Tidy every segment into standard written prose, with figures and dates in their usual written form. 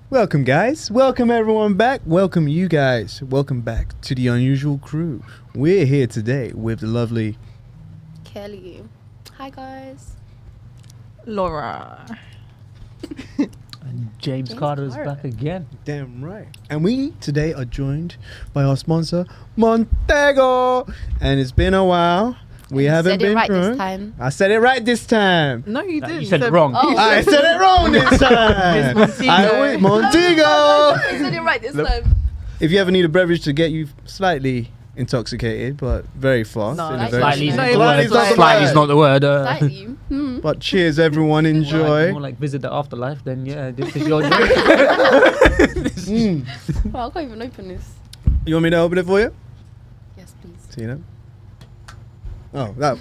Welcome, guys. Welcome, everyone, back. Welcome, you guys. Welcome back to the Unusual Crew. We're here today with the lovely Kelly. Hi, guys. Laura. And James Carter's back again. Damn right. And we today are joined by our sponsor, Montego. And it's been a while. We haven't been right drunk. this time. I said it right this time. No, you didn't. You said it wrong. Oh. I said it wrong this time. It's Montego. I went Montego. I said it right this Look. time. If you ever need a beverage to get you slightly intoxicated, but very fast. No, in a that's very Slightly No, is it not was the word. like- Slightly is not the word. Slightly. But cheers, everyone. More Enjoy. like visit the afterlife, then yeah, this is your Mm. Well, I can't even open this. You want me to open it for you? Yes, please. See that? Oh, that.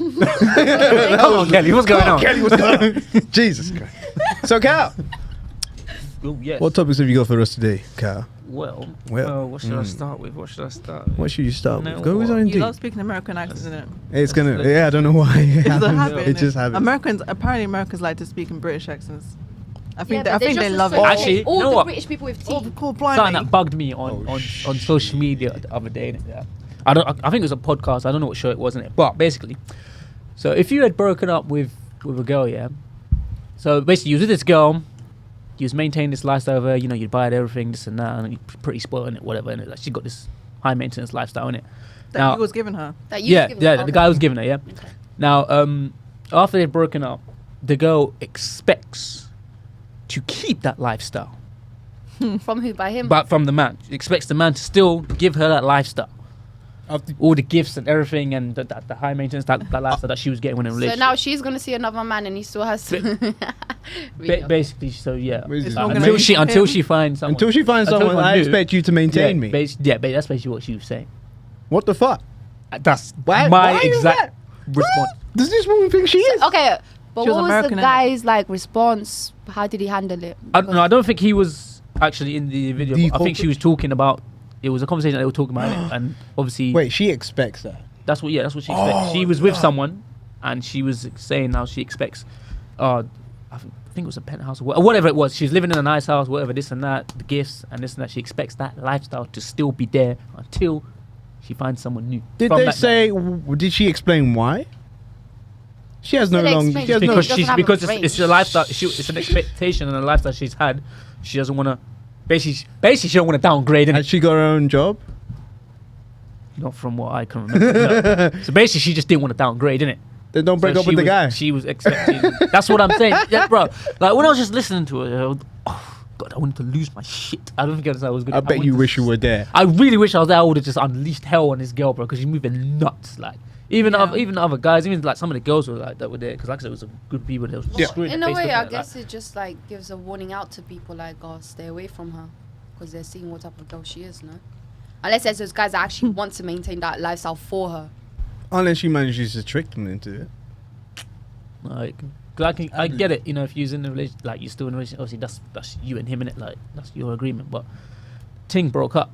Come on, Kelly, what's going on? Kelly, what's going on? Jesus Christ. So, Cal, Oh, yes. what topics have you got for us today, Cal? Well, Well, what should I start with? What should I start with? What should you start No, with? Go with what? something You deep. love speaking American accents, isn't it? It's gonna. Yeah, I don't know why. It It's a happens. habit. It innit? just happens. Apparently Americans like to speak in British accents. I think but they they love it. associate Actually, all you know the what? British people with Oh, tea. cool, Something blimey. that bugged me on Oh, social media the other day. Yeah. I think it was a podcast. I don't know what show it was, innit? But basically, so if you had broken up with a girl, yeah. So basically, you was with this girl. You was maintaining this lifestyle of her. You know, you'd buy her everything, this and that, and you're pretty spoiled in it, whatever. And like, she got this high maintenance lifestyle in it. That you was giving her. That you Yeah, give yeah. them. The guy was giving her, yeah. Okay. Now, after they've broken up, the girl expects to keep that lifestyle, From who? By him? but from the man, she expects the man to still give her that lifestyle, all the gifts and everything, and the high maintenance that lifestyle that she was getting when in a So relationship. now she's going to see another man and he still has to... Basically, so yeah. It's not gonna Until be she him. until she finds someone. Until she finds Until someone, I new. expect you to maintain me. That's basically what she was saying. What the fuck? That's Why my is exact response. Does this woman think she is? Okay, but She was what was American, the innit? guy's like response? How did he handle it? No, I don't think he was actually in the video. But I think Default- she was talking about. It was a conversation that they were talking about, it, and obviously, Wait, she expects that. that's what she expects. She was with someone, and she was saying now she expects. I think it was a penthouse or whatever it was. She's living in a nice house, whatever, this and that, the gifts and this and that. She expects that lifestyle to still be there until she finds someone new. Did from they that say? man. Did she explain why? She has no Did they long. explain? She has no. Because doesn't have a it's range. a lifestyle. It's an expectation and a lifestyle she's had. She doesn't want to. Basically, she don't want to downgrade. Has she got her own job? Not from what I can remember. No. So basically, she just didn't want to downgrade, innit? Then don't break So up with the guy. She was expecting. That's what I'm saying, yeah, bro. Like when I was just listening to her, oh god, I wanted to lose my shit. I don't think I was gonna. I bet wanted you to wish you were there. I really wish I was there. I would have just unleashed hell on this girl, bro, because she's moving nuts. Like even Yeah. even other guys, even like some of the girls were like that were there, because like I said, it was a good people that was Yeah. screwing In their a face way, looking I at guess it just like gives a warning out to people like, oh, stay away from her. Because they're seeing what type of girl she is, no? Unless there's those guys that actually want to maintain that lifestyle for her. Unless she manages to trick them into it. Like, 'cause I get it, you know, if you're in a relationship, like you're still in a relationship, obviously that's you and him in it, like that's your agreement. But Ting broke up,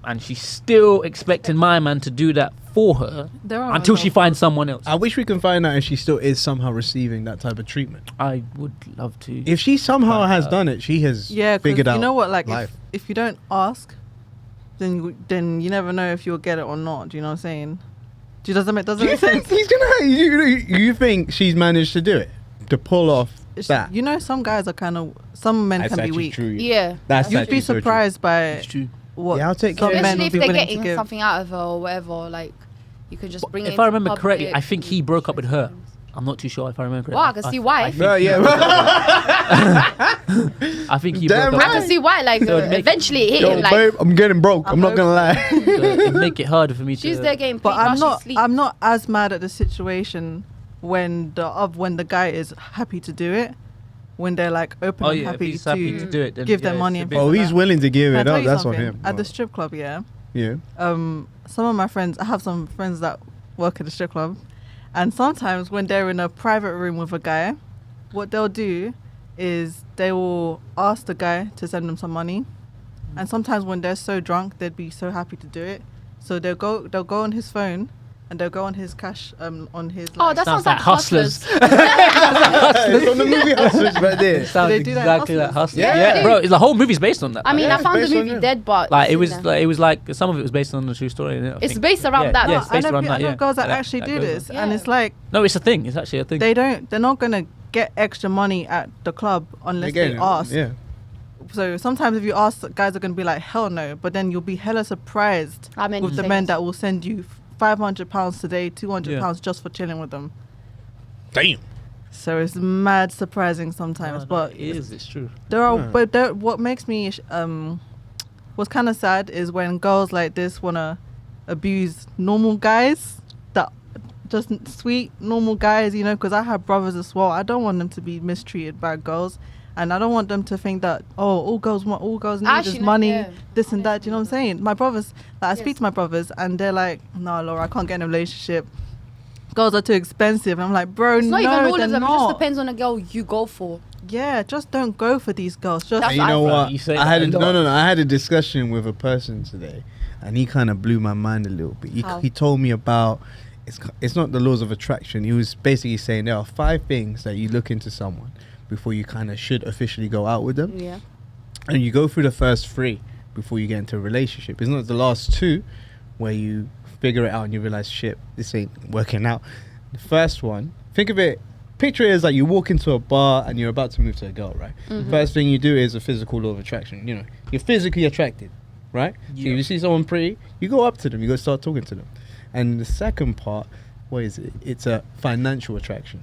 and she's still expecting my man to do that for her There are until a she lot. finds someone else. I wish we can find out if she still is somehow receiving that type of treatment. I would love to. If she somehow Find has out. done it, she has Yeah, 'cause figured out. you know what? Like, life. if you don't ask, then you never know if you'll get it or not. Do you know what I'm saying? Does it make Do you sense? think he's gonna? You think she's managed to do it? To pull off It's- that? You know, some guys are kind of. Some men That's can be actually weak. true. Yeah. That's You'd actually be so true. surprised by It's true. what Yeah, I'll take some care. men Especially would if be they're willing to getting give. something out of her or whatever, like, you could just bring it If I into remember public correctly, I think he and broke up with show her. things. I'm not too sure if I remember Well, I correctly. can see why. I think Well, he yeah. broke up- I think he Damn broke I up. can see why, like, So it'd make- eventually it hit Yo, him, like, babe, I'm getting broke. I'm I'm not gonna lie. So it'd make it harder for me to. she's there getting paid But while I'm she not. sleeps. I'm not as mad at the situation when the guy is happy to do it. When they're like open Oh and yeah, if happy he's to, happy to do it, then give yeah, them money it's a and bit- Oh, he's willing to give Can I it tell up. you That's on something? him. At the strip club, yeah. Yeah. Some of my friends, I have some friends that work at the strip club, and sometimes when they're in a private room with a guy, what they'll do is they will ask the guy to send them some money, and sometimes when they're so drunk, they'd be so happy to do it. So they'll go on his phone and they'll go on his cash on his. Oh, that sounds like Hustlers. That's on the movie Hustlers right there. Sounds they do that in exactly like Hustlers? Hustlers. Yeah. Yeah, bro. The whole movie's based on that. I mean, Yeah, I found the based on movie it. dead, but like it it's was in there. like it was like some of it was based on the true story. Innit? I It's think. based around that. Yeah, but it's based around I that. know Yeah, girls that That- actually that do goes this, on. and Yeah. it's like No, it's a thing. It's actually a thing. they're not gonna get extra money at the club unless they ask. Yeah. So sometimes if you ask, guys are gonna be like, hell no. But then you'll be hella surprised How many with the things? men that will send you £500 today, £200 Yeah. just for chilling with them. Damn. So it's mad surprising sometimes. But it is. It's true. there are, Yeah. but there, what makes me what's kind of sad is when girls like this wanna abuse normal guys, that just sweet normal guys, you know. Because I have brothers as well. I don't want them to be mistreated by girls. And I don't want them to think that, all girls need Actually, is no, money, yeah. this and that. Do you know what I'm saying? My brothers, like, I speak Yes. to my brothers, and they're like, "No, Laura, I can't get in a relationship. Girls are too expensive." And I'm like, "Bro, It's not no, even all they're of them. It not. just depends on the girl you go for. Yeah, just don't go for these girls. Just That's And you know what I what? You say I had that a lot. no. I had a discussion with a person today, and he kind of blew my mind a little bit. How? He told me about it's not the laws of attraction. He was basically saying there are 5 things that you look into someone before you kind of should officially go out with them, Yeah. and you go through the first 3 before you get into a relationship. It's not the last 2 where you figure it out and you realize, shit, this ain't working out. The first one, think of it. Picture it as like you walk into a bar and you're about to move to a girl, right? Mhm. First thing you do is a physical law of attraction. You know, you're physically attracted, right? So Yeah. if you see someone pretty, you go up to them, you go start talking to them. And the second part, what is it? It's a financial attraction.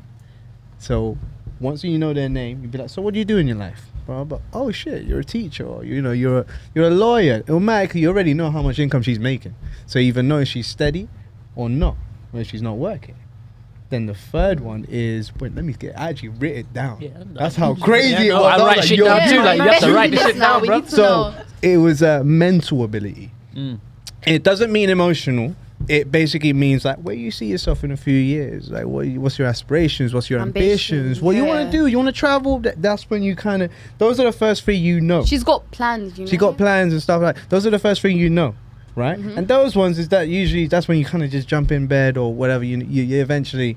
So once you know their name, you'd be like, so what do you do in your life? Blah, blah. Oh shit, you're a teacher, or you're a lawyer. Automatically, you already know how much income she's making. So you either know if she's steady or not, or if she's not working. Then the third one is, wait, I actually writ it down. Yeah, That's how crazy Yeah, it no, was. I was write like, shit yo, down dude, too. Like you have to write this shit now. down, We bro. need to So know. it was a mental ability. Mm. It doesn't mean emotional. It basically means like where you see yourself in a few years. Like what's your aspirations? What's your ambitions? What you want yeah. to do? You want to travel? That's when you kind of. Those are the first 3 you know. She's got plans, you know. She got plans and stuff like. Those are the first 3 you know, right? Mhm. And those ones is that usually that's when you kind of just jump in bed or whatever. You eventually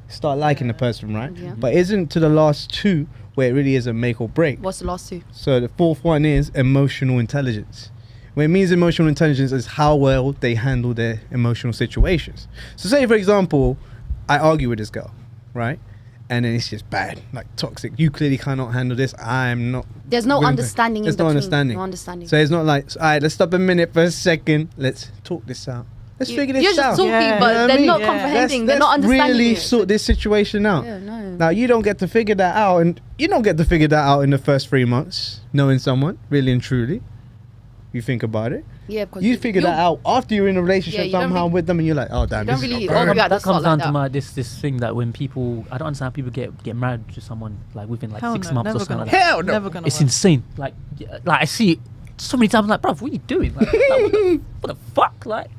start liking the person, right? Yeah. But isn't to the last 2 where it really is a make or break. What's the last 2? So the 4th one is emotional intelligence. When it means emotional intelligence is how well they handle their emotional situations. So say, for example, I argue with this girl, right? And then it's just bad, like toxic. You clearly cannot handle this. I'm not. There's no willing to- understanding There's in no between. understanding. No understanding. So it's not like, all right, let's stop a minute for a second. Let's talk this out. Let's figure this You're out. just talking, Yeah. but You know what I they're mean? not Yeah. comprehending. They're Let's not understanding really it. sort this situation out. Yeah, no. Now you don't get to figure that out, and you don't get to figure that out in the first 3 months, knowing someone really and truly. You think about it. Yeah, because You figure that out after you're in a relationship you don't somehow really- with them, and you're like, oh damn, you don't this really is not argue bad. at the That comes start down like to that. my this thing that when people, I don't understand how people get married to someone like within like Hell 6 no, months or never something gonna like that. Hell no. Never gonna It's work. insane. Like I see it so many times. Like, bruv, what are you doing? Like, what the fuck? Like,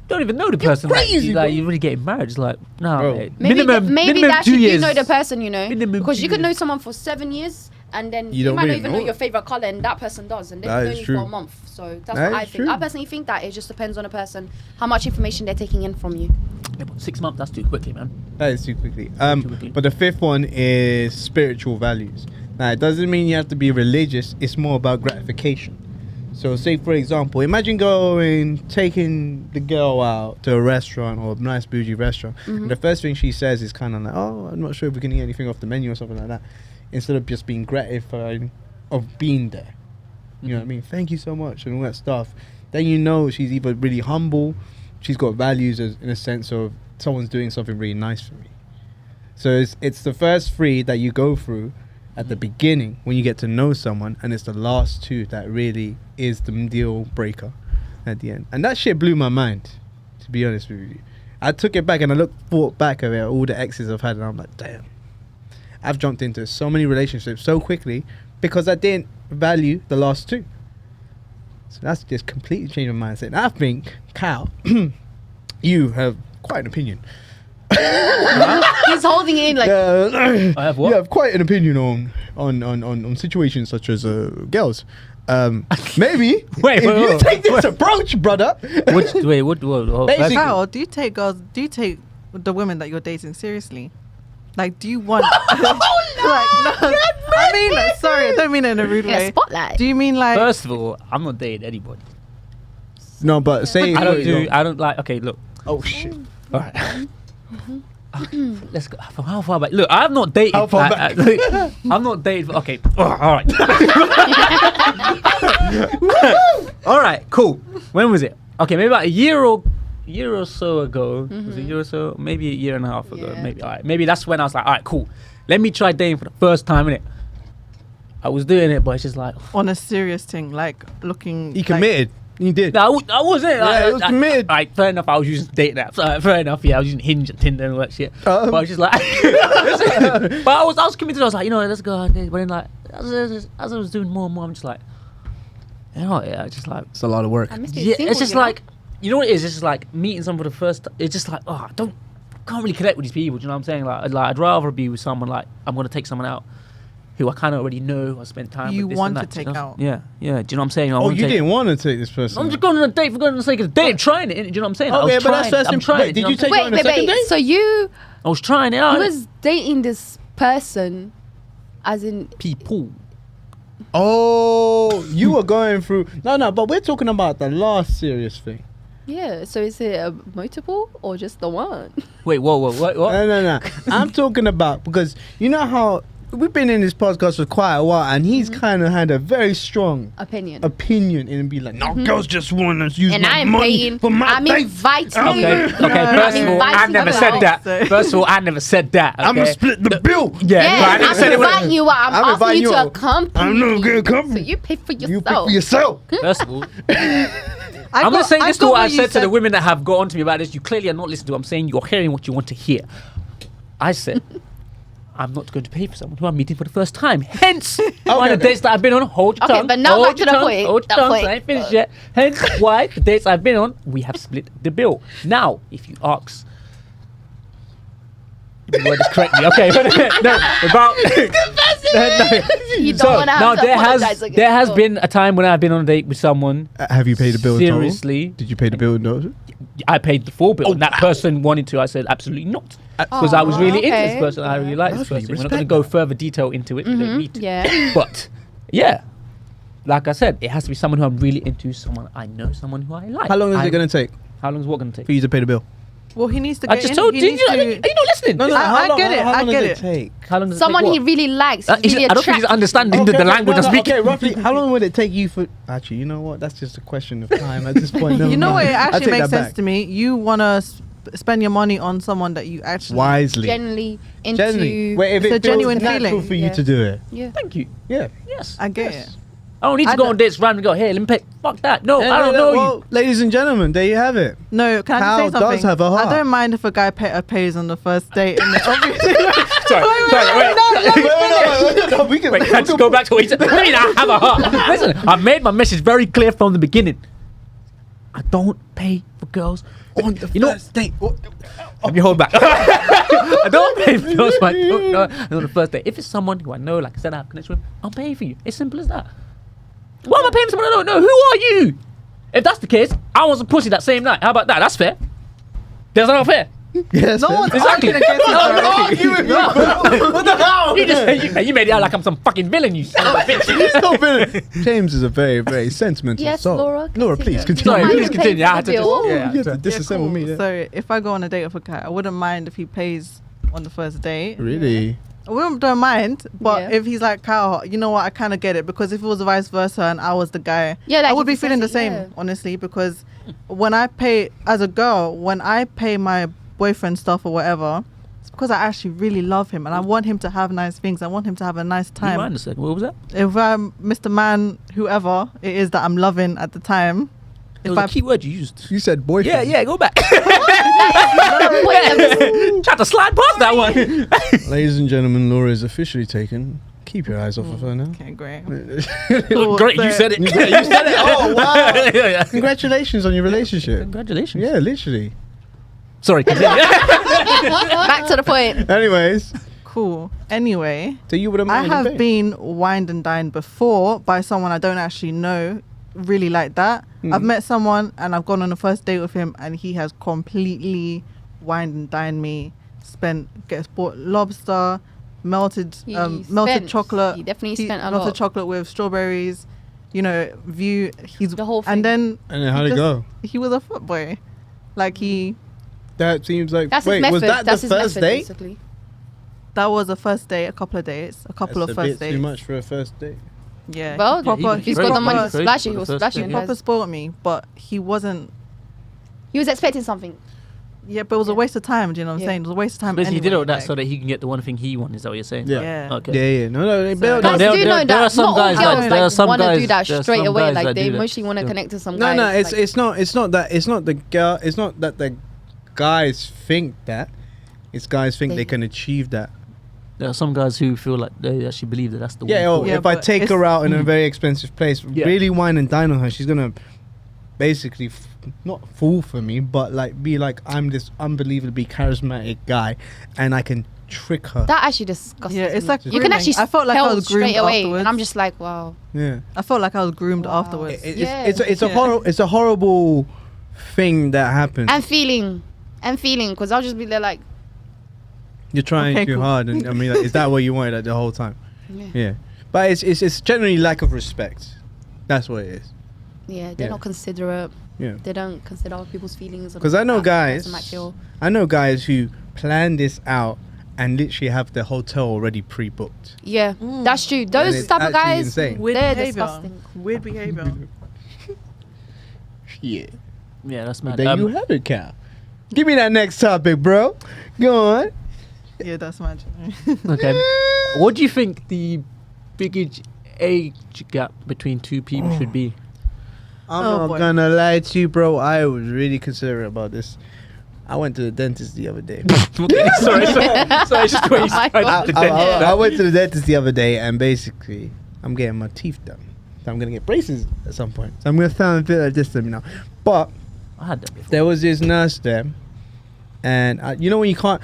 don't even know the person. crazy, like bro. you're really getting married. It's like, nah, Bro. mate. Maybe maybe that's 2 if years. you know the person, you know, Minimum because 2 you could know years. someone for 7 years, and then You you, don't might not really even know know it. your favorite color, and that person does, and they've That known is you true. for a month. So that's That what I is think. true. I personally think that it just depends on a person, how much information they're taking in from you. Yeah, but 6 months, that's too quickly, man. That is too quickly. quickly. But the 5th one is spiritual values. Now it doesn't mean you have to be religious. It's more about gratification. So say for example, imagine taking the girl out to a restaurant or a nice bougie restaurant. And the first thing she says is kind of like, oh, I'm not sure if we can eat anything off the menu or something like that. Instead of just being gratified of being there. You know what I mean? Thank you so much and all that stuff. Then you know she's either really humble, she's got values in a sense of someone's doing something really nice for me. So it's the first 3 that you go through at the beginning when you get to know someone, and it's the last 2 that really is the deal breaker at the end. And that shit blew my mind, to be honest with you. I took it back and I thought back of it, all the exes I've had, and I'm like, damn. I've jumped into so many relationships so quickly because I didn't value the last 2. So that's just completely changed my mindset. And I think, Kyle, you have quite an opinion. He's holding it in like, I have what? You have quite an opinion on situations such as girls. Maybe. Wait, if you take this approach, brother. What? Basically- Kyle, do you take the women that you're dating seriously? Like, do you want? like, no, I mean, like, sorry, I don't mean it in a rude In a way. spotlight. Do you mean like? First of all, I'm not dating anybody. No, but say I don't like. Okay, look. Oh shit. All right. Let's go. From how far back? Look, I've not dated. How far back? I'm not dated. Okay. All right. All right. Cool. When was it? Okay, maybe about a year or so ago. Was it a year or so? Maybe a year and a half ago. Yeah. Maybe. All right. Maybe that's when I was like, all right, cool. Let me try dating for the first time, innit? I was doing it, but it's just like. On a serious thing, like looking. He committed. He did. No, I wasn't. Yeah, it was committed. Like, fair enough, I was using dating apps. Fair enough, yeah, I was using Hinge and Tinder and all that shit. But I was just like, but I was committed. I was like, you know, let's go on this. But then, like, as I was doing more and more, I'm just like, you know, yeah, just like, It's a lot of work. I missed being yeah, single, it's just you know? like, you know what it is? It's just like meeting someone for the first time. It's just like, oh, can't really connect with these people. Do you know what I'm saying? Like I'd rather be with someone like I'm gonna take someone out who I kind of already know. I spent time. You with this want and to that, you take know? out. Yeah. Do you know what I'm saying? I Oh, wanna you take- didn't want to take this person. I'm just going on a date for going on the sake of the date, trying it. Do you know what I'm saying? I Okay, was but that's trying, first I'm trying. wait, it, did know you what I'm take her on a second date? So you I was trying it out. was dating this person, as in people. Oh, you were going through. No, but we're talking about the last serious thing. yeah. So is it a multiple or just the one? Wait, whoa, what? No. I'm talking about because you know how we've been in this podcast for quite a while, and he's kind of had a very strong Opinion. opinion and be like, no, girls just want to use And my I'm money paying. for my I'm dates. inviting you. Okay. First of all, I inviting never you said out. that. First of all, I never said that. Okay? I'm gonna split the bill. Yeah, Yeah, but I never said I'm it. inviting you out. I'm I'm asking inviting you to you out. accompany I'm not me. gonna come. So you pay for You yourself. pick for yourself. First of all, I'm gonna say this to what I said to the women that have got on to me about this. You clearly are not listening to what I'm saying. You're hearing what you want to hear. I said, I'm not going to pay for someone who I'm meeting for the first time. Hence, why the dates that I've been on, hold your Okay, tongue. but now hold back to your the tongue, point, Hold your that tongue, point. I ain't finished yet. Hence, why the dates I've been on, we have split the bill. Now, if you ask, the word is correctly, okay. No, about. You don't So want to now have to apologize again. there has been a time when I've been on a date with someone. Have you paid the bill? Seriously? Did you pay the bill? No. I paid the full bill, and that person wanted to. I said absolutely not, because I was really into this okay. person. I really like this Lovely, person. We're not going to respect go further detail into it. We don't need to. Yeah. But yeah, like I said, it has to be someone who I'm really into, someone I know, someone who I like. How long is it going to take How long is what going to take? for you to pay the bill? Well, he needs to I get just in. told he you. needs Are you to- not listening? No, I how get it, How I long get does it. take? How long does it Someone take he what? really likes. He's really I don't think he's attracted. understanding the language I'm speaking. Okay, roughly, how long would it take you for? Actually, you know what? That's just a question of time at this point. Never You know what? mind. It I actually take makes that sense back. to me. You want to spend your money on someone that you actually. Wisely. Generally into. Generally. Wait, if It's it a genuine feels natural feeling. for you Yeah. to do it. Yeah. Thank you. Yeah. Yes. I get Yes. it. I don't need to I go don't- on dates random and go, hey, let me pay. Fuck that. No, Yeah, I don't know you. well, ladies and gentlemen, there you have it. No, can I Kyle just say something? does have a heart. I don't mind if a guy pays on the first date. And obviously, Sorry, wait. No, we can. Wait, can I just go back to what you said? I mean, I have a heart. Listen, I made my message very clear from the beginning. I don't pay for girls. on the You know- first date. Let me hold back. I don't pay for girls on the first date. If it's someone who I know, like I said, I have a connection with, I'm paying for you. It's simple as that. Why am I paying for someone I don't know? Who are you? If that's the case, I want some pussy that same night. How about that? That's fair. That's not fair. Yes. no one's Exactly. arguing against it. What the hell? You made it out like I'm some fucking villain, you son of a bitch. Stop it. James is a very, very sentimental Yes, soul. Laura, Laura, continue. please continue. Sorry, Mind please him continue. paying I for had the to just, bill? yeah. You have to disassemble me. there. So if I go on a date with a guy, I wouldn't mind if he pays on the first date. Really? I don't mind, but Yeah. if he's like, Kyle, you know what, I kind of get it, because if it was vice versa and I was the guy, Yeah, like I would you be feeling the discussed same, it, yeah. honestly, because when I pay, as a girl, when I pay my boyfriend stuff or whatever, it's because I actually really love him and I want him to have nice things. I want him to have a nice You time. mind a second? What was that? If I'm Mr. Man, whoever it is that I'm loving at the time, It if was I a key word you used. You said boyfriend. Yeah, go back. Point of this- Tried to slide past that one. Ladies and gentlemen, Laura is officially taken. Keep your eyes off of her now. okay, great. Great, you said it. You said it. Oh, wow. Yeah. Congratulations on your relationship. Congratulations. Yeah, literally. Sorry, continue. Back to the point. Anyways, Cool. Anyway, So you wouldn't I mind have paying. been wined and dined before by someone I don't actually know really like that. I've met someone and I've gone on a first date with him and he has completely wined and dined me. Gets bought lobster, melted He melted spent- chocolate. he definitely spent a melted lot. chocolate with strawberries. You know, he's The whole thing. And then And then how'd it go? he was a footboy. Like That seems like. That's wait, his method. was that That's the his first method, date? basically. that was a first date, a couple of dates, a couple That's of a first bit dates. too much for a first date. Yeah. Well, he proper, he's Crazy, got the money to crazy splash it. for He the was first splashing. date. he proper spoiled me, but he wasn't. He was expecting something. Yeah, but it was a waste of time. Do you know what I'm Yeah. saying? It was a waste of time. Basically, he did anyway, all that like- so that he can get the one thing he wants. Is that what you're saying? Yeah. Yeah. Okay. Yeah. No. They So- build Guys up. there- do there- know there that are some not guys all that- girls there are like some want to guys- do that there are straight some away. guys Like that they do that. mostly want to Yeah. connect to some No, guys. no, like, it's not the girl. It's not that the guys think that. It's guys think they They- can achieve that. There are some guys who feel like they actually believe that that's the Yeah, one. oh, for Yeah, if I but take her it's- out in a very expensive place, Yeah. really wine and dine on her, she's gonna basically not fall for me, but like be like, I'm this unbelievably charismatic guy, and I can trick her. that actually disgusts Yeah, it's me. like You can grooming. actually I felt like I tell was groomed straight away, afterwards. and I'm just like, wow. Yeah, I felt like I was groomed Wow. afterwards. Yeah. it's a Yeah. it's a horrible thing that happens. And feeling, because I'll just be there like, You're trying Okay, too cool. hard, and I mean, like, is that what you wanted like, the whole time? yeah, Yeah, but it's generally lack of respect. That's what it is. they're Yeah. not considerate. Yeah. They don't consider other people's feelings. Because I know guys, Might feel, I know guys who plan this out and literally have the hotel already pre-booked. yeah, Mm. that's true. And Those it's type of actually guys, insane. Weird they're behavior. disgusting. Weird behavior. Yeah. Yeah, that's But mad. there you have it, Cal. Give me that next topic, bro. Go on. Yeah, that's magic. Okay. What do you think the biggest age gap between two people should be? I'm Oh, not boy. gonna lie to you, bro. I was really considerate about this. I went to the dentist the other day. Okay, sorry, it's just the way you Oh my started God. the I went to the dentist the other day, and basically, I'm getting my teeth done. So I'm gonna get braces at some point. So I'm gonna sound a bit like this to me now. But I had that before. there was this nurse there, and you know when you can't.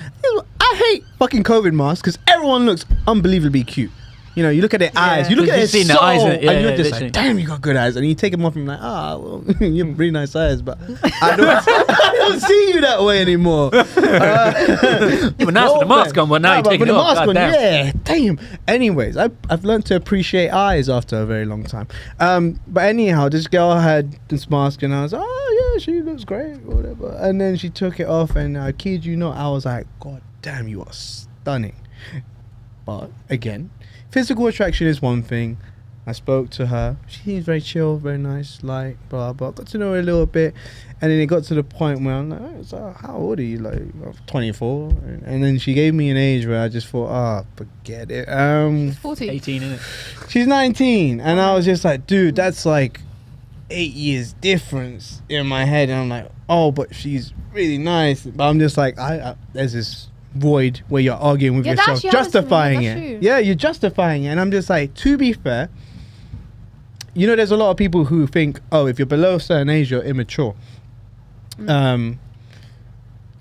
I hate fucking COVID masks because everyone looks unbelievably cute. You know, you look at their eyes, you look You've at their seen soul, the eyes in it. Yeah, and you're yeah, just literally. like, damn, you got good eyes. And you take them off, and you're like, well, you have really nice eyes, but I don't see you that way anymore. But now it's with the mask on, but now you're taking with it the off. mask God on, damn. yeah, damn. Anyways, I've learned to appreciate eyes after a very long time. But anyhow, this girl had this mask, and I was, oh yeah, she looks great, whatever. And then she took it off, and I kid you not, I was like, God damn, you are stunning. But again, physical attraction is one thing. I spoke to her. She seems very chill, very nice, light, blah, blah. Got to know her a little bit. And then it got to the point where I'm like, oh, so how old are you? Like, I'm 24. And then she gave me an age where I just thought, forget it. 40. 18, innit? She's 19. And I was just like, dude, that's like 8 years difference in my head. And I'm like, oh, but she's really nice. But I'm just like, there's this void where you're arguing with Yeah, that yourself, actually happens to me, justifying that's it. true. Yeah, you're justifying it. And I'm just like, to be fair, you know, there's a lot of people who think, oh, if you're below a certain age, you're immature.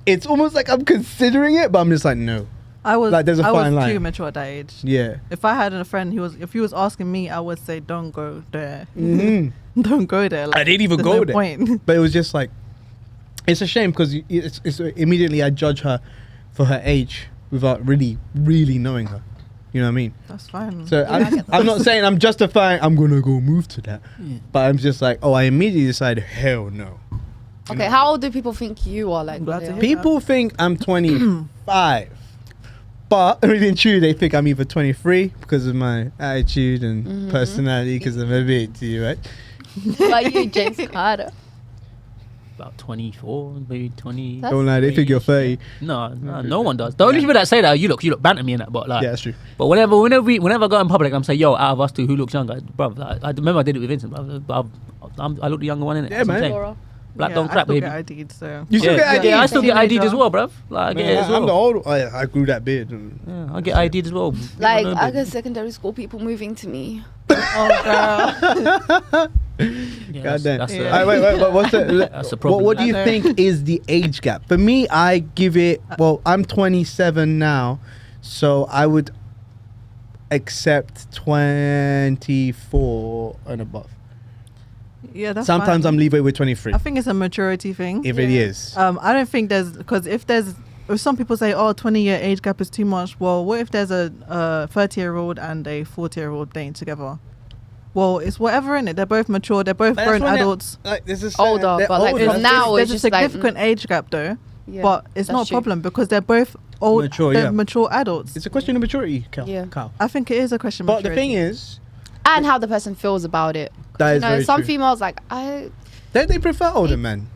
It's almost like I'm considering it, but I'm just like, no. I was Like, there's a I fine was line. too mature at that age. Yeah. If I had a friend if he was asking me, I would say, don't go there. Mhm. Don't go there. Like, I didn't even there's go no there. Point. But it was just like, it's a shame because it's immediately I judge her for her age without really knowing her. You know what I mean? That's fine. So I get I'm not saying I'm justifying I'm going to go move to that. Yeah. But I'm just like, I immediately decided, hell no. Okay, how old do people think you are? Like, I'm glad to Leo? hear People think I'm 25. But really and truly, they think I'm either 23 because of my attitude and personality because I'm a bit too, right? Like you, James Carter. About 24, maybe 20. That's Don't lie, they think you're 30. No one does. The only people that say that, you look banter me in that, but like, Yeah, that's true. but whenever I go in public, I'm saying, yo, out of us two, who looks younger? Bro, I remember I did it with Vincent, but I look the younger one in it. Yeah, man. Laura. Black Yeah, don't I crap, still baby. get ID'd, so. You still get yeah, ID? I still get ID'd Teenager. as well, bruv. Like, I get it as I'm the well. old. I grew that beard. Yeah, I get ID'd as well. Like, You know, I baby. got secondary school people moving to me. Oh, girl. Yeah, God damn. that's Yeah. Wait. What's the? That's a problem. What do you I know. think is the age gap? For me, I give it. Well, I'm 27 now, So I would accept 24 and above. Yeah, that's Sometimes fine. I'm leeway with 23. I think it's a maturity thing. If it is. I don't think because if some people say, 20-year age gap is too much. Well, what if there's a 30-year-old and a 40-year-old dating together? Well, it's whatever in it. They're both mature. They're both grown adults. Like, this is Older, they're but like older. from now there's it's a just like significant age gap though, yeah, but it's that's not a true. problem because they're both old, Mature, they're yeah. mature adults. It's a question of maturity, Carl. Yeah. I think it is a question. of But the maturity. thing is, and how the person feels about it. that You is know, very some true. females like I. Don't they prefer older men?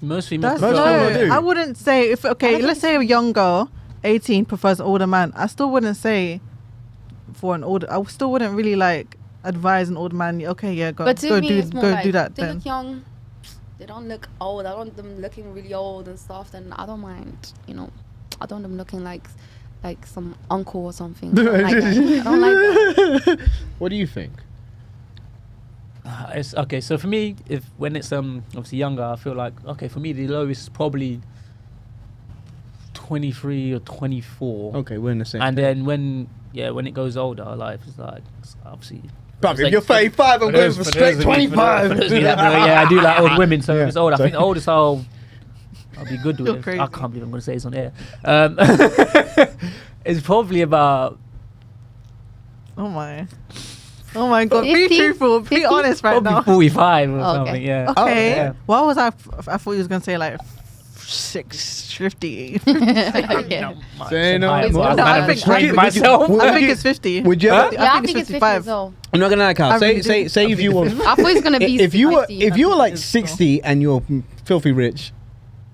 Most females. That's Most prefer- people do. I wouldn't say if I let's say a young girl, 18, prefers an older man. I still wouldn't say for an older. I still wouldn't really like advise an older man. Okay, yeah, go But to go me, do it's more go like do that they then. look young. They don't look old. I don't want them looking really old and stuff. Then I don't mind. You know, I don't want them looking like some uncle or something. I don't like that. I don't like that. What do you think? It's okay. So for me, when it's obviously younger, I feel like okay. For me, the lowest is probably 23 or 24. Okay, we're in the same. And then when it goes older, life is like obviously. Bruv, it's if like- you're 35, I'm going for straight 25. Yeah, I do like old women. So Yeah. if it's old, I So- think the oldest I'll be good with. You're it. crazy. I can't believe I'm going to say this on air. It's probably about Oh my god! 50? Be truthful. Be 50? honest right probably now. 45 or Okay. something. Yeah. Okay. yeah. Why was I thought he was gonna say like 650. Yeah. Say no I more. No, I have think- restrained would you- myself. would I think you- it's 50. Would you? Huh? Ever, Yeah, I think it's 50 55. as well. I'm not gonna lie, Carl. I Say really say do. say if you were I thought it was gonna be. if you were 50. if you were like It's 60 and you're filthy rich,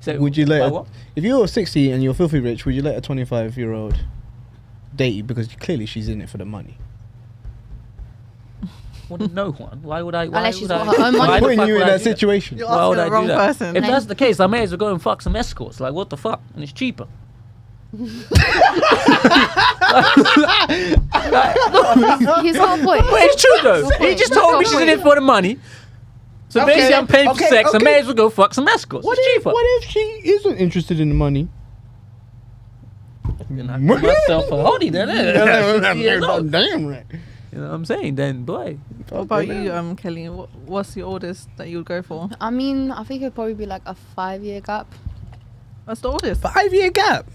So, would you by let what? if you were 60 and you're filthy rich, would you let a 25-year-old date you because clearly she's in it for the money? Wouldn't know one. Why would I? Why Unless she's would got I? her own money. why I'm the putting fuck you in would I that do that? situation. You're Why would asking I the do wrong that? person. If that's the case, I may as well go and fuck some escorts. Like, what the fuck? And it's cheaper. His whole point. But it's true though. Okay. He just told me she's in it for the money. So Okay, basically, I'm paying for okay, sex. I okay. may as well go fuck some escorts. What it's if cheaper. what if she isn't interested in the money? Then I give myself a honey then. Damn right. You know what I'm saying? Then, boy. What about you, Kelly? What's the oldest that you would go for? I mean, I think it'd probably be like a 5-year gap. That's the oldest. 5-year gap.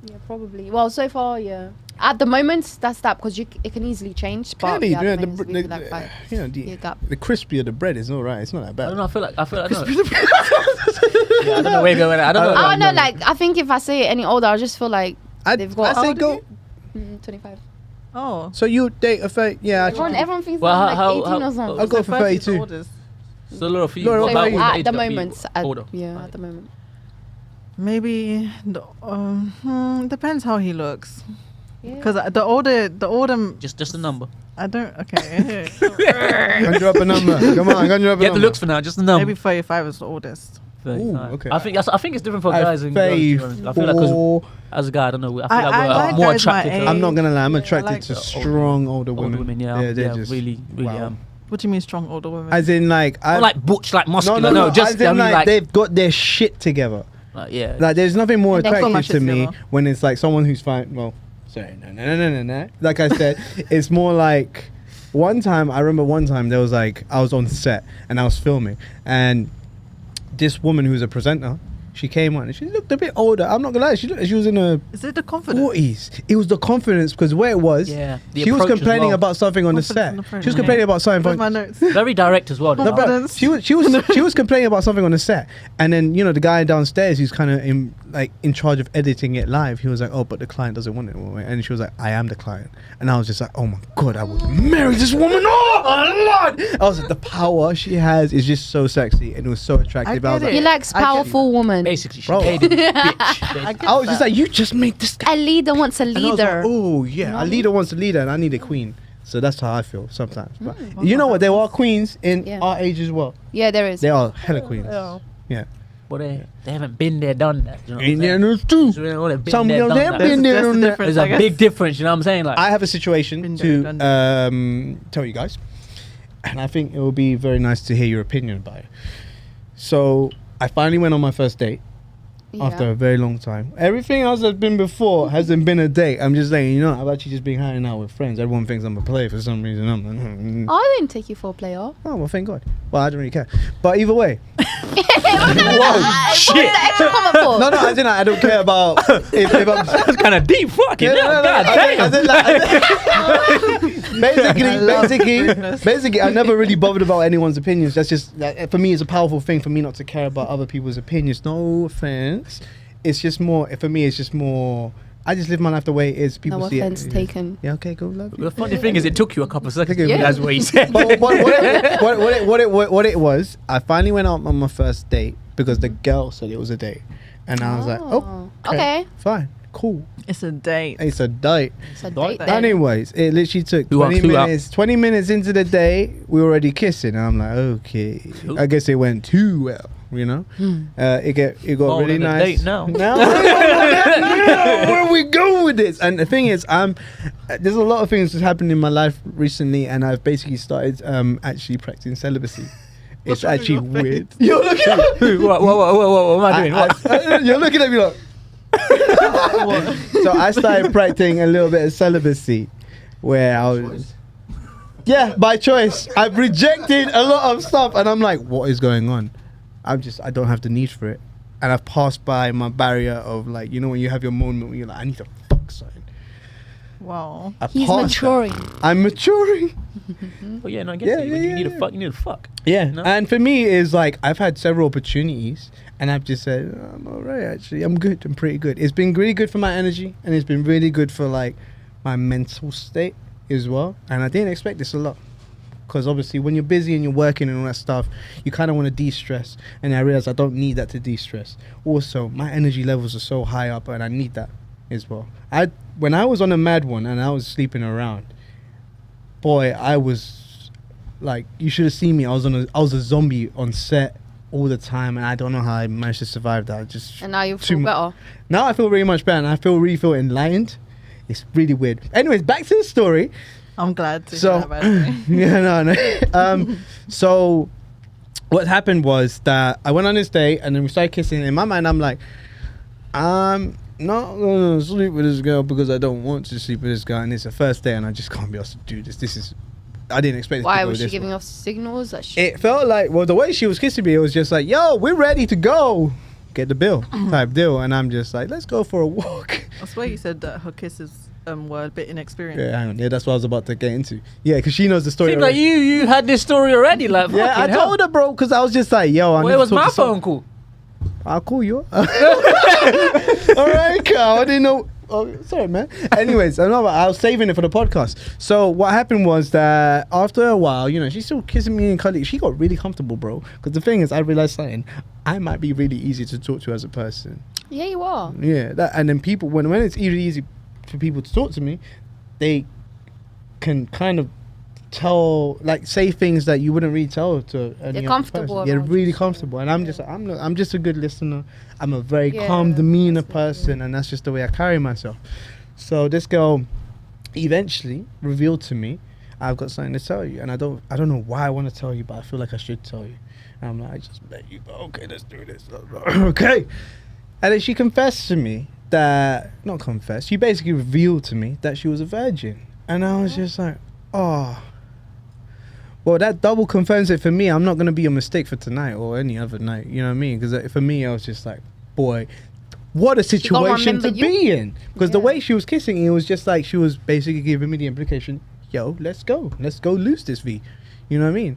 Yeah, probably. Well, so far, yeah. At the moment, that's that because it can easily change. But Clearly, yeah, yeah, at the moment, it's like 5 you know, year gap. the crispier the bread is all right. It's not that I bad. don't know. I feel like. I don't know. Yeah, I don't know where you're going. I don't know. I don't know. Like, I think if I say it any older, I just feel like I they've got. say go. 25. Oh. So you date a 30? Yeah, Everyone thinks Well, I'm like how- 18 how- or something. I'll go for 30 is the 32. oldest. So Laura, for you, Laura, what what about about what you? age At the gap are you moment, older? yeah, at the moment. Maybe depends how he looks. Yeah. Because the older Just a number. I don't. Okay. Conjure up a number. Come on, conjure up a Get the number. looks for now. Just a number. Maybe 35 is the oldest. 35. okay. I think it's different for guys and girls. to be honest. I feel like 'cause as a guy, I don't know. I feel I like we're like more guys my attracted to age. I'm not gonna lie. I'm Yeah, I attracted like to the strong older older women. women. Yeah, They're yeah, just really wow. What do you mean strong older women? As in, like, Not like butch, like muscular. no, No, just as in, I mean, like they've got their shit together. yeah. Like, there's nothing more And they've got my attractive to shit me together. when it's like someone who's fine. Well, sorry, no. Like I said, it's more like one time. I remember one time there was like I was on set and I was filming, and this woman who's a presenter, she came on and she looked a bit older. I'm not gonna lie, she looked like she was in her Is it the confidence? 40s. It was the confidence because where it was, Yeah, the she was approach as complaining well. about something on the Confidence set. and approach. She was Yeah. complaining about something. Where's from- my notes? Very direct as well. No, though. but Confidence. she was complaining about something on the set, and then the guy downstairs who's kind of in charge of editing it live. He was like, "Oh, but the client doesn't want it," and she was like, "I am the client," and I was just like, "Oh my god, I would marry this woman!" Oh my lord! I was like, the power she has is just so sexy, and it was so attractive. I I was get like, He it. likes I get powerful women. Basically, she Bro. paid him, bitch. I get I was just that. like, you just made this guy. A leader wants a And I was leader. like, oh yeah, know a what I leader wants a leader, and I need a queen. So that's how I feel sometimes. But Mm. you know what? There are queens in Yeah. our age as well. Yeah, there is. There are hella queens. Yeah. Yeah. But they haven't been there, done that. You know what I'm And then saying? there's two. So they haven't been Some there, girls done have that. been there, There's a done that. difference, There's I a guess. big difference. You know what I'm saying? Like, I have a situation Been to there, done tell you guys, and I think it will be very nice to hear your opinion about it. So I finally went on my first date, after Yeah. a very long time. Everything else that's been before hasn't been a date. I'm just saying, I've actually just been hanging out with friends. Everyone thinks I'm a player for some reason. I'm like, I didn't take you for a player. oh, well, thank God. Well, I don't really care. But either way. Whoa, shit. Extra comment for? No, I didn't. I don't care about if I'm... That's kind of deep. Fucking hell. God I damn. didn't basically, I never really bothered about anyone's opinions. That's just, for me, it's a powerful thing for me not to care about other people's opinions. No offense. It's just more, for me, it's just more, I just live my life the way it is. People No see offense it. taken. Yeah, okay, go, love you. The funny thing is, it took you a couple of seconds. Yeah. That's what he said. But what it was, I finally went out on my first date because the girl said it was a date. And I was like, oh, okay. fine, cool. It's a date. It's a date. It's a Right date then. then. Anyways, it literally took Who 20 asked who out? minutes. 20 minutes into the day, we were already kissing. And I'm like, okay. Cool. I guess it went too well, It got Oh, really on a nice. date now. Where we go with this? And the thing is, there's a lot of things that's happened in my life recently, and I've basically started actually practicing celibacy. It's wrong with actually your face? weird. You're looking at What am I doing? What? you're looking at me like. So I started practicing a little bit of celibacy, where I was, by choice. I've rejected a lot of stuff, and I'm like, what is going on? I don't have the need for it, and I've passed by my barrier of like, when you have your moment where you're like, I need to fuck something. Wow. He's passed maturing. that. I'm maturing. Oh yeah, no, I get it. When you need yeah. to fuck, you need to fuck. Yeah, No? and for me, it's like I've had several opportunities, and I've just said, I'm alright. Actually, I'm good. I'm pretty good. It's been really good for my energy, and it's been really good for like my mental state as well. And I didn't expect this a lot, because obviously when you're busy and you're working and all that stuff, you kind of want to de-stress. And I realized I don't need that to de-stress. Also, my energy levels are so high up, and I need that as well. When I was on a mad one and I was sleeping around, boy, I was like, you should have seen me. I was a zombie on set all the time, and I don't know how I managed to survive that. And now you too feel mu- better. Now I feel really much better, and I really feel enlightened. It's really weird. Anyways, back to the story. I'm glad to So, hear that, by the way. yeah, no. So what happened was that I went on this date, and then we started kissing. In my mind, I'm like, I'm not gonna sleep with this girl because I don't want to sleep with this guy, and it's the first day, and I just can't be able to do this. I didn't expect. Why to go was she this giving way. off signals that she? It felt like, well, the way she was kissing me, it was just like, yo, we're ready to go, get the bill type deal, and I'm just like, let's go for a walk. I swear you said that her kisses were a bit inexperienced. Yeah, hang on. Yeah, that's what I was about to get into. Yeah, because she knows the story. Seems like already. you had this story already. Like, Yeah, I fucking hell. told her, bro, because I was just like, yo, I need Where to was talk my to some- phone call? I'll call you. All right, Carl. I didn't know. Oh, sorry, man. Anyways, I was saving it for the podcast. So what happened was that after a while, she's still kissing me and cuddling. She got really comfortable, bro. Because the thing is, I realized something. I might be really easy to talk to as a person. Yeah, you are. Yeah, and then people, when it's easy for people to talk to me, they can kind of say things that you wouldn't really tell to any They're other comfortable person. You're around really you. comfortable, and I'm just a good listener. I'm a very Yeah, calm demeanor that's what it is. person, and that's just the way I carry myself. So this girl eventually revealed to me, I've got something to tell you, and I don't know why I want to tell you, but I feel like I should tell you. And I'm like, I just met you, but okay, let's do this. Okay. And then she confessed to me she basically revealed to me that she was a virgin. And I was just like, oh. Well, that double confirms it for me. I'm not going to be a mistake for tonight or any other night. You know what I mean? Because for me, I was just like, boy, what a situation to remember you. be in. Because the Yeah. way she was kissing, it was just like she was basically giving me the implication, yo, let's go loose this V. You know what I mean?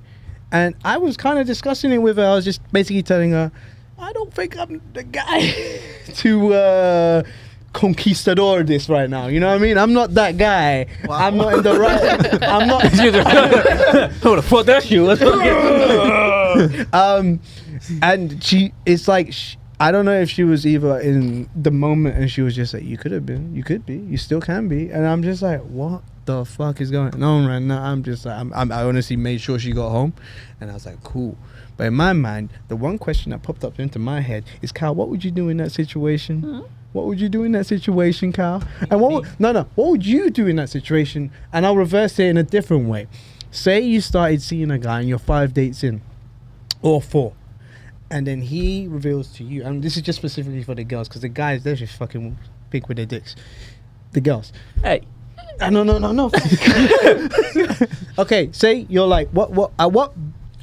And I was kind of discussing it with her. I was just basically telling her, I don't think I'm the guy to conquistador this right now. You know what I mean? I'm not that guy. Wow. I'm not in the right. I'm not. Who the fuck that shit was? And it's like, I don't know if she was either in the moment and she was just like, you could have been, you could be, you still can be. And I'm just like, what the fuck is going on right now? I'm just like, I honestly made sure she got home, and I was like, cool. But in my mind, the one question that popped up into my head is, Cal, what would you do in that situation? Mm-hmm. What would you do in that situation, Cal? And what would you do in that situation? And I'll reverse it in a different way. Say you started seeing a guy and you're 5 dates in, or 4, and then he reveals to you, and this is just specifically for the girls, because the guys, they're just fucking big with their dicks. The girls. Hey. No. Okay, say you're like, at what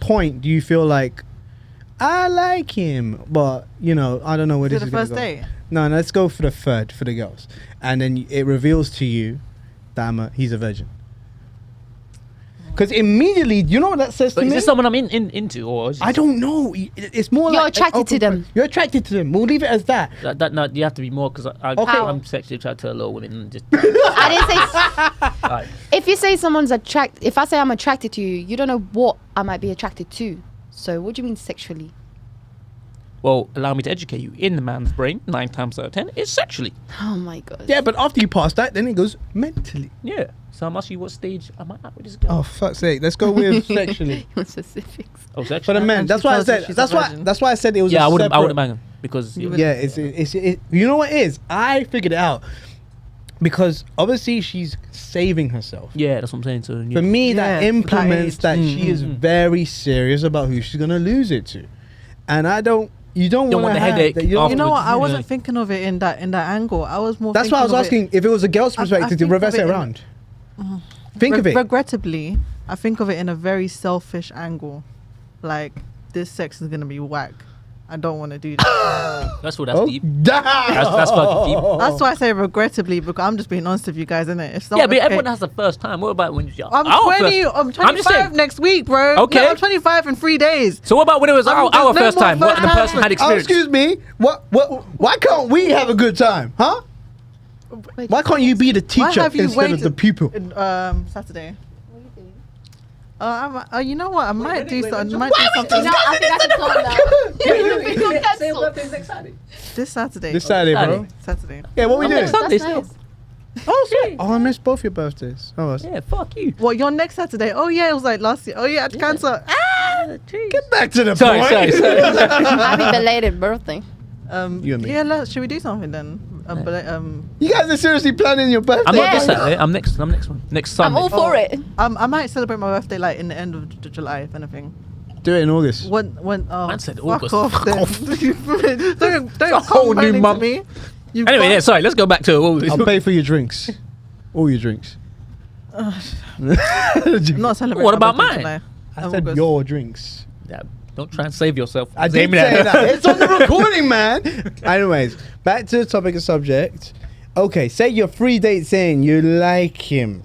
point do you feel like, I like him, but, you know, I don't know where To this the is going to first go. date. No, let's go for the third, for the girls. And then it reveals to you that he's a virgin. Because immediately, you know what that says But to is me? this someone I'm into, or is I don't know. It's more You're like... attracted to them. You're attracted to them. We'll leave it as that. no, you have to be more, because I'm sexually attracted to a lot of women. And just I didn't say. like, If you say someone's attracted, if I say I'm attracted to you, you don't know what I might be attracted to. So what do you mean sexually? well, allow me to educate you. In the man's brain, 9 times out of 10, it's sexually. Oh my god. Yeah, but after you pass that, then it goes mentally. Yeah. So I'm asking you, what stage am I at with this girl? Oh, fuck's sake. Let's go with sexually. You want specifics? Oh, For the sexually. men. And That's she why I tells you said... she's a That's why, virgin. that's why I said it was Yeah, a I wouldn't separate... bang him because You Yeah, it's you know what it is? I figured it out. Because obviously she's saving herself. yeah, that's what I'm saying. So For me, Yeah, that that implements age. that she is very serious about who she's gonna lose it to, and I don't. You don't, Don't want want to the headache that. You don't, You know what? I Afterwards, wasn't yeah. thinking of it in that angle. I was more. that's why I was thinking of asking if it was a girl's I perspective to think reverse of it it in- around. Think of it. Regrettably, I think of it in a very selfish angle. Like, this sex is gonna be whack. I don't want to do that. that's what that's Oh, deep. damn! That's fucking deep. That's why I say regrettably, because I'm just being honest with you guys, innit? If Yeah, someone but okay- everyone has the first time. What about when you're I'm our 20. first- I'm just 25 saying. next week, bro. Okay. No, I'm 25 in 3 days. So what about when it was our There's no first more time? What first the person time. had Oh, experience? excuse me. What? Why can't we have a good time, huh? Wait, Why can't you be the Why teacher have you instead of the waited- pupil? Saturday. What are you doing? You know what? I might do something. Why are we No, I think I should calm down. We got cancelled. This Saturday. This Saturday, bro. Saturday. Yeah, what we I'm doing? next Sunday That's still. nice. Oh, sweet. Oh, I missed both your birthdays. Oh, that's- Yeah, fuck you. What, your next Saturday? Oh, yeah, it was like last year. Oh, yeah, I had to cancel. Get back to the Sorry, point. sorry. Happy belated birthday. You and me. Yeah, should we do something then? You guys are seriously planning your birthday? I'm not this Yeah. Saturday. I'm next one. Next I'm Sunday. all for it. I might celebrate my birthday like in the end of July, if anything. Do it in August. When oh, Man said fuck August. off, Fuck then. off. don't a whole come new running month. to me. You've Anyway, got- yeah, sorry. Let's go back to what we I'll pay for your drinks. All your drinks. I'm not celebrating. What my about birthday in mine? July. I said August. your drinks. Yeah, don't try and save yourself. I did say that. It's on the recording, man. Anyways, back to the topic and subject. Okay, say you're 3 dates in, you like him,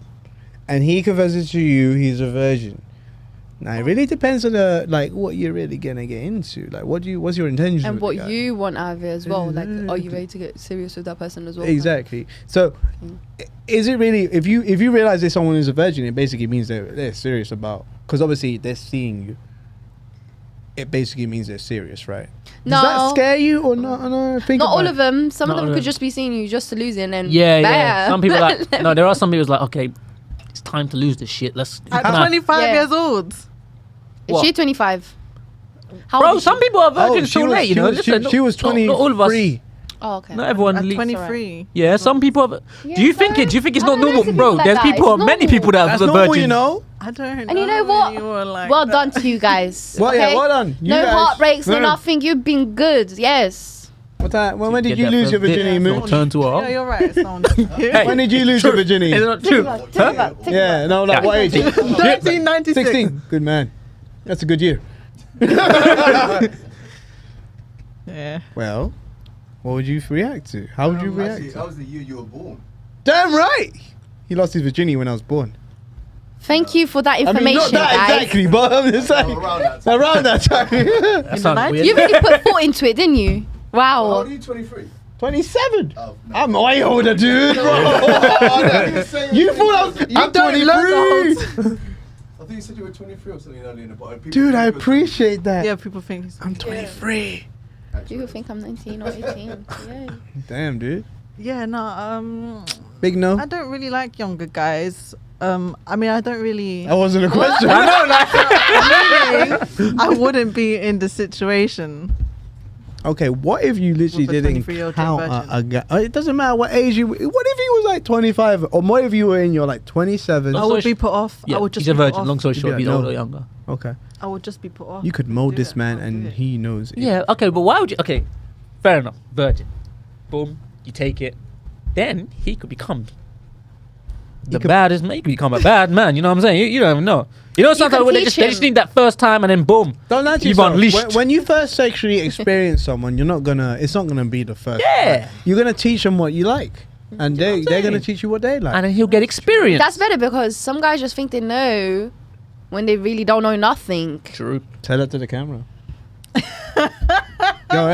and he confesses to you he's a virgin. Now it really depends on what you're really gonna get into. Like, what's your intention? And with what the guy? you want out of it as well. Like, are you ready to get serious with that person as well? Exactly. So, is it really if you realize that someone is a virgin, it basically means they're serious about, because obviously they're seeing you. It basically means they're serious, right? Does that No. scare you or not? No, think Not about all it. of them. Some Not of all them of could them. just be seeing you just to lose it and then Yeah. bam. Some people like no. There are some people like okay, it's time to lose this shit. Let's. At Nah. 25 Yeah. years old. Is What? she 25? How Bro, old is some she? people are virgins she too was- late. You she know, was- listen, she was not- not 23. all of us. Oh, okay. Not everyone. At le- 23. Yeah, some people. Have, Yeah, do you so think it? Do you think it's I not don't know normal, some bro? people like There's that. people, It's many normal. people that have That's the normal, virgins. you know. I don't know. And you know what? anyone like Well that. done to you guys. Well, yeah, okay? well done. You No guys- heartbreaks, no no. nothing. You've been good. Yes. What time? When did Get you that lose first your bit. virginity, Yeah, Moon? Turn to her. Yeah, you're right. It's not Hey. When did you lose your virginity? Is it not true? Think Huh? about it. Yeah, no, like Yeah. what age? 1996. 16. Good man. That's a good year. Yeah. Well, what would you react to? How would you react? Actually, that was the year you were born. Damn right. He lost his virginity when I was born. Thank you for that I mean, information, not that guys. exactly, but I'm just saying Around that time. around that time. That sounds 90s? weird. You really put thought into it, didn't you? How Wow. old are you? 23. 27. Oh, no. I'm way older, dude. You thought I was? I'm don't look 23. I think you said you were 23 or something earlier in the bottom. Dude, I appreciate that. Yeah, people think he's. I'm 23. People think I'm 19 or 18. Yeah. Damn, dude. Yeah, no. Big no. I don't really like younger guys. I mean, I don't really. That wasn't a question. I wouldn't be in the situation. Okay, what if you literally With a didn't 23-year-old count virgin. a guy? It doesn't matter what age you. What if he was like 25, or what if you were in your like 27? I would be put off. Yeah, I would just he's a be put virgin. off. Long story You'd be short, like, he's no. older or younger. Okay, I would just be put off. you could Couldn't mold do this it. man, Can't do and it. he knows. It. Yeah, okay, but why would you? Okay, fair enough. Virgin. Boom, you take it. Then he could become the could- baddest man. He could become a bad man. You know what I'm saying? You don't even know. You know, sometimes can when they teach just him. need that first time and then boom. Don't lie to You've yourself. unleashed. When you first sexually experience someone, you're not gonna. It's not gonna be the first. Yeah. You're gonna teach them what you like, and You know what I'm they're gonna saying? teach you what they like. And then he'll get experience. That's better because some guys just think they know when they really don't know nothing. true. Tell that to the camera. Yo,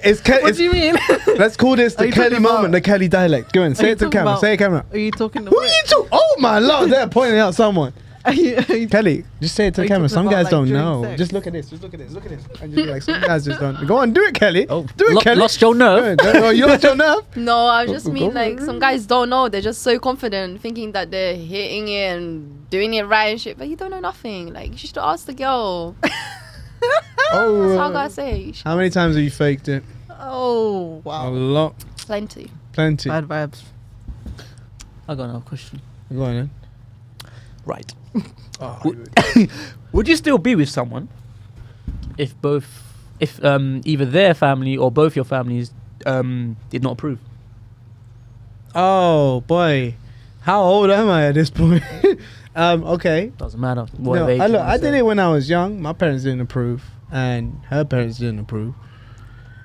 it's What do you mean? let's call this Are the you Kelly talking moment, about- the Kelly dialect. Go on, Are say you it to the talking camera. about- Say it to camera. Are you talking to Who are you talking? Oh my lord, they're pointing out someone. Are you Kelly, just say it to Are the you camera. talking Some about, guys like, don't during know. sex? Just look at this. Just look at this. Look at this. And just be like, some guys just don't. Go on, do it, Kelly. Oh, do it, Kelly. lost your nerve. Oh, you lost your nerve. No, I just Go mean for like it. some guys don't know. They're just so confident, thinking that they're hitting it and doing it right and shit. But you don't know nothing. Like you should ask the girl. Oh. That's how guys say. You should How many times have you faked it? Oh A wow. lot. plenty. Plenty. Bad vibes. I got another question. Go on then. Right. Oh, Would you still be with someone if either their family or both your families did not approve? oh boy, how old am I at this point? Okay. Doesn't matter. What No, age I, you look, wanna I say. did it when I was young. My parents didn't approve, and her parents didn't approve.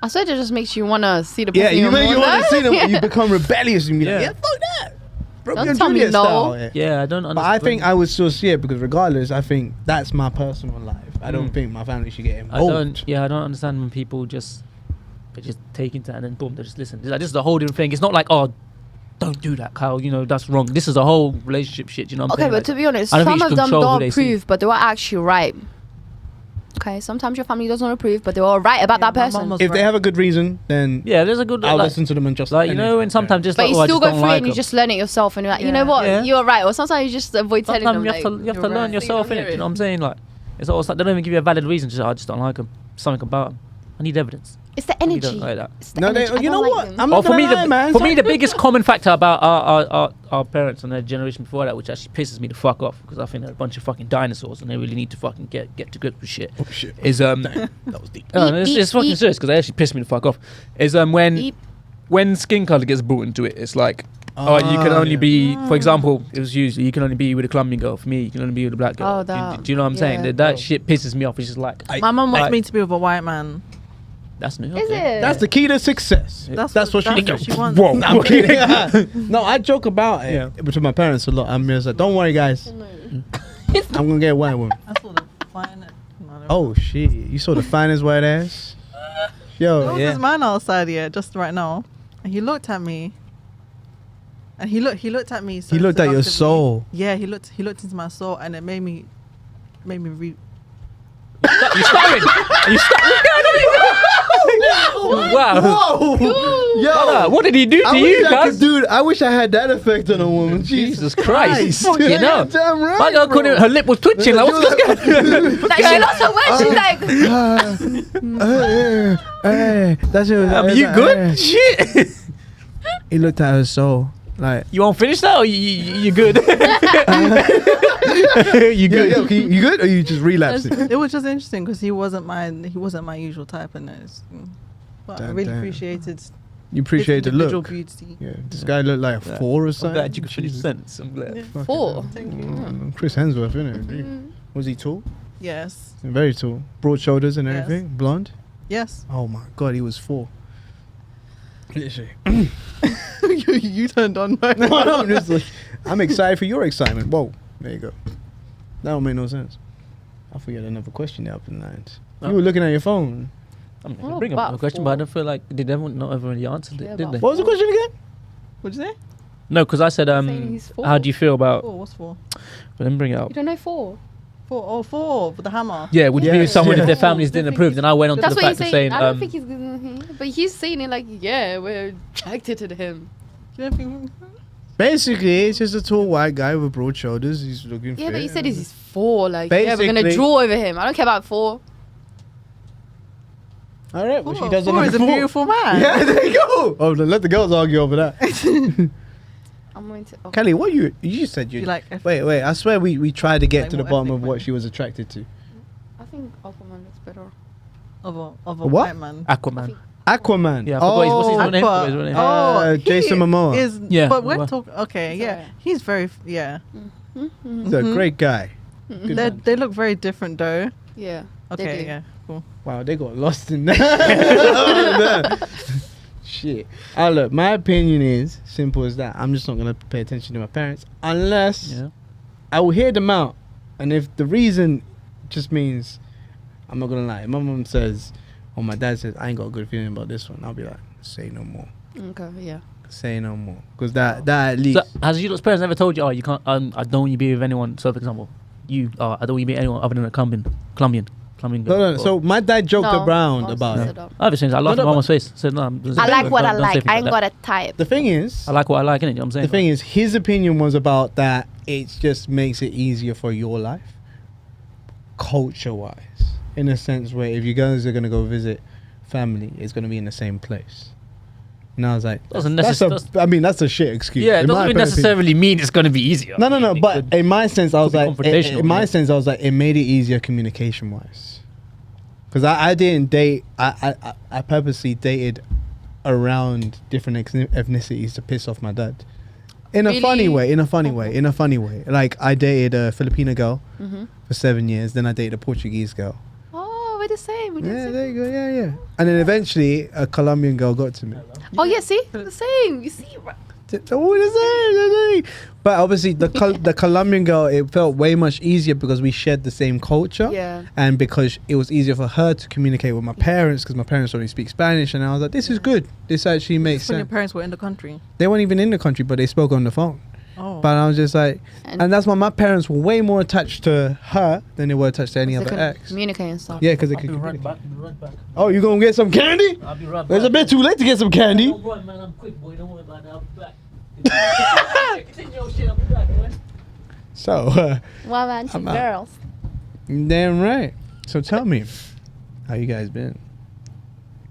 I said it just makes you wanna see the Yeah, person you even make you more, want to though. see them. Yeah. You become rebellious and be like, Yeah. yeah, fuck that. Romeo Don't and tell me Juliet no. style, yeah. Yeah, I don't understand. But I think I would still see it because regardless, I think that's my personal life. I don't Mm. think my family should get I involved. don't. Yeah, I don't understand when people just take into it and then boom, they just listen. It's like, this is the whole different thing. It's not like, oh, don't do that, Kyle. You know that's wrong. This is a whole relationship shit. You know what I'm Okay, saying? but Like, to be honest, I don't think some you of them control who don't they see. approve, but they were actually right. Okay, sometimes your family doesn't approve, but they were right about Yeah, that my person. mum was If they right. have a good reason, then yeah, there's a good I'll like, listen to them and just like you know, and sometimes just But like, you oh, I still just go don't through like it and you them. just learn it yourself, and you're like, you know Yeah. what, Yeah. you're right. Or sometimes you just avoid telling Sometimes them. you have like, to you're learn right, so yourself don't in hear it. You know what I'm saying? Like it's almost like they don't even give you a valid reason. Just I just don't like them. Something about them. I need evidence. It's the I really energy. don't like that. It's the no, energy. I you know don't like what? them. I'm Or not for me, gonna lie, man. the biggest common factor about our parents and their generation before that, which actually pisses me the fuck off, because I think they're a bunch of fucking dinosaurs and they really need to fucking get to grips with shit. Oh shit. Is That was deep. no, Beep, it's beep, fucking beep. serious because they actually piss me the fuck off. Is Beep. when skin color gets brought into it, it's like. Oh, you can only yeah. be, for example, it was used. You can only be with a Colombian girl. For me, you can only be with a black girl. Oh, that. Do you know what I'm saying? Yeah. That shit pisses me off. It's just like My mum wants Like- me to be with a white man. that's new. Is okay. it? That's the key to success. That's what she that's what she wants. Whoa. No, I'm kidding. No, I joke about it Yeah. between my parents a lot. I'm just like, don't worry, guys. I'm gonna get a white woman. I saw the fine. Oh shit! You saw the finest white ass. There Yo, was Yeah. this man outside here just right now, and he looked at me. And he looked at me. So he looked at your seductively. soul. Yeah, he looked into my soul, and it made me re. You staring? Are you Wow. Whoa! Brother, what did he do to I you, wish I cuz? could do. I wish I had that effect on a woman. Jesus Christ. Christ. You know. Damn right, My girl bro. couldn't, her lip was twitching. Like, what's going Like she lost her word. She's like, That's it. on? You good? Shit. He looked at her soul. Like, You won't finish that or you good? You good? yeah, you good? Or you just relapsing? It was just interesting because he wasn't my usual type, and but I Damn, really damn. appreciated. You appreciate the individual look. beauty. Yeah, this guy looked like Yeah. 4 or I'm something. glad you could finish the sentence. I'm glad. Yeah. Fucking 4. hell. Thank you. Chris Hemsworth, innit? Was he tall? Yes. Very tall. Broad shoulders and Yes. everything. Blonde. Yes. Oh my god, he was 4. Literally. you turned on. No, I'm just like, I'm excited for your excitement. Whoa, there you go. That don't make no sense. I forget another question there up in lines. Oh. You were looking at your phone. I'm Oh, gonna bring up about a question, but I don't feel like did everyone not ever really answered Yeah, it, did about they? What was the question again? What'd you say? No, because I said saying he's 4. how do you feel about? Four. What's 4? But then bring it up. You don't know 4. 4. Oh, 4 with the hammer. Yeah, would you be with Yes, someone yeah. if their families Don't didn't think approve? he's- Then I went on to That's the what fact he's of saying. saying, I don't think he's good. But he's saying it like, yeah, we're attracted to him. Do you think? Basically, it's just a tall white guy with broad shoulders. He's looking. Yeah, fit. but he said he's 4. Like, yeah, we're gonna Basically- draw over him. I don't care about 4. All right. Well, she does it Four like is a four. beautiful man. Yeah, there you go. Oh, then let the girls argue over that. I'm going to. Okay. Kelly, what you said you You like wait. I swear we tried to get Like to the more bottom ethnic of what men. she was attracted to. I think Aquaman looks better. of a What? white man. Aquaman. Aquaman. Yeah, I forgot what's his real name? Aqua. His real name. Oh, Jason he Momoa. Is, Yeah, but we're Momoa. talking. Okay, It's yeah, alright. he's very. Yeah, He's a great guy. Good they man. they look very different though. Yeah. they Okay, do. yeah, cool. Wow, they got lost in that. Shit. Look, my opinion is simple as that. I'm just not gonna pay attention to my parents unless Yeah. I will hear them out, and if the reason just means, I'm not gonna lie. If my mom says, or my dad says, I ain't got a good feeling about this one, I'll be like, say no more. Okay. Yeah. Say no more, because that at least. So, has your parents ever told you, oh, you can't, I don't want you to be with anyone? So, for example, I don't want you to be anyone other than a Colombian girl. No. So my dad joked No, around honestly about said it. that. I have seen. I laughed No, at no, my mama's face. Said no. I like what I don't say like. things I ain't that. got a type. The thing is, I like what I like, innit? You know what I'm saying? the thing is, his opinion was about that. It just makes it easier for your life, culture-wise, in a sense where if you guys are gonna go visit family, it's gonna be in the same place. And I was like, Doesn't that's necess- I mean, that's a shit excuse. yeah, it in my doesn't opinion. necessarily mean it's going to be easier. No. It But could- in my sense, I was be like, confrontational, in my yeah. sense, I was like, it made it easier communication-wise. Because I didn't date. I purposely dated around different ethnicities to piss off my dad. In a Really? funny way. In a funny way. Like I dated a Filipino girl Mm-hmm. for 7 years. Then I dated a Portuguese girl. Oh, we're the same. We're the Yeah, same. there you go. Yeah. And then eventually a Colombian girl got to me. Oh yeah, see, the same. You see, right? Oh, the same. But obviously the Colombian girl, it felt way much easier because we shared the same culture. Yeah. And because it was easier for her to communicate with my parents, because my parents only speak Spanish, and I was like, this is good. This actually makes When your sense. parents were in the country. They weren't even in the country, but they spoke on the phone. Oh, But I was just like, And- and that's why my parents were way more attached to her than they were attached to any They other can ex. communicate and stuff. Yeah, because they I'll could be right communicate. back. I'll be right back. Oh, you gonna get some candy? I'll be right back. It's a bit too late to get some candy. Don't worry, man. I'm quick, boy. Don't worry about that. I'll be back. Continue your shit. I'll be back, boy. So, Well, man, I'm out. girls. damn right. So tell me, how you guys been?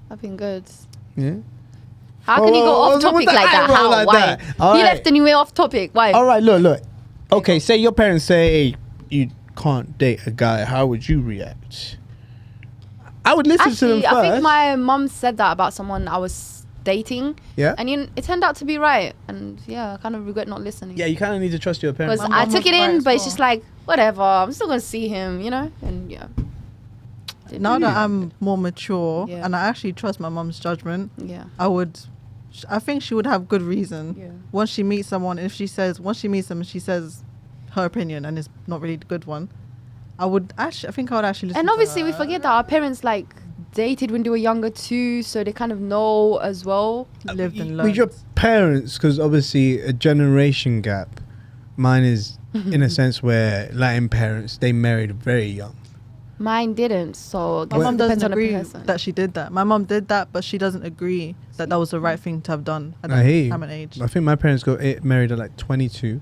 I've been good. Yeah. How can you go Oh, off what's up with topic the like that? eyebrow How? like Why? that? All You right. left anyway off topic. Why? All right, look. Okay, say your parents say you can't date a guy. How would you react? I would listen to them Actually, first. I think my mum said that about someone I was dating, Yeah. and it turned out to be right. And yeah, I kind of regret not listening. Yeah, you kind of need to trust your parents. Because My I mum took was it right in, as but it's well. just like whatever. I'm still gonna see him, you know. And yeah. now that I'm more mature Yeah. and I actually trust my mum's judgment, Yeah. I think she would have good reason. Yeah. Once she meets someone, once she meets them and she says her opinion and it's not really the good one, I think I would actually listen And to obviously, her. we forget that our parents like dated when they were younger too, so they kind of know as well. lived and With your learned. parents, because obviously a generation gap. Mine is in a sense where Latin parents, they married very young. Mine didn't, so My mum depends doesn't on the agree person. that she did that. My mum did that, but she doesn't agree that that was the right thing to have done at I that hear you. time and age. I think my parents got married at like 22.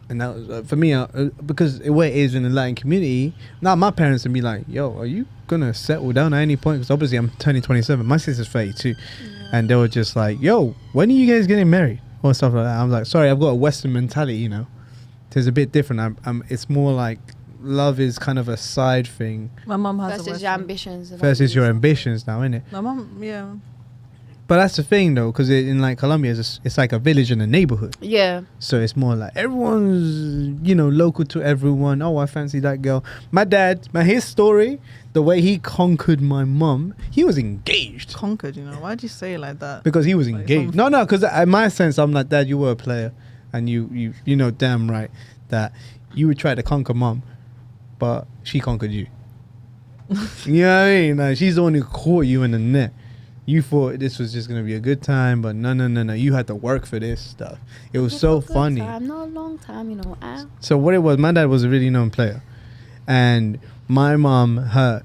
And that was, for me, because the way it is in the Latin community, now my parents would be like, yo, are you going to settle down at any point? Because obviously I'm turning 27. My sister's 32. And they were just like, yo, when are you guys getting married? Or stuff like that. I'm like, sorry, I've got a Western mentality, you know. It's a bit different. It's more like love is kind of a side thing My mum has versus your ambitions. and versus your values. ambitions now, innit? My mum, yeah. But that's the thing, though, because in like Colombia, it's like a village and a neighborhood. Yeah. So it's more like everyone's, local to everyone. Oh, I fancy that girl. My dad, his story, the way he conquered my mum, he was engaged. Conquered, Why'd you say it like that? Because he was Like engaged. some- No, because in my sense, I'm like, Dad, you were a player. And you know damn right that you would try to conquer mum, but she conquered you. You know what I mean? Like, she's the one who caught you in the net. You thought this was just going to be a good time, but no. You had to work for this stuff. It was so Good funny. Time, not a long time, So what it was, my dad was a really known player. And my mom, her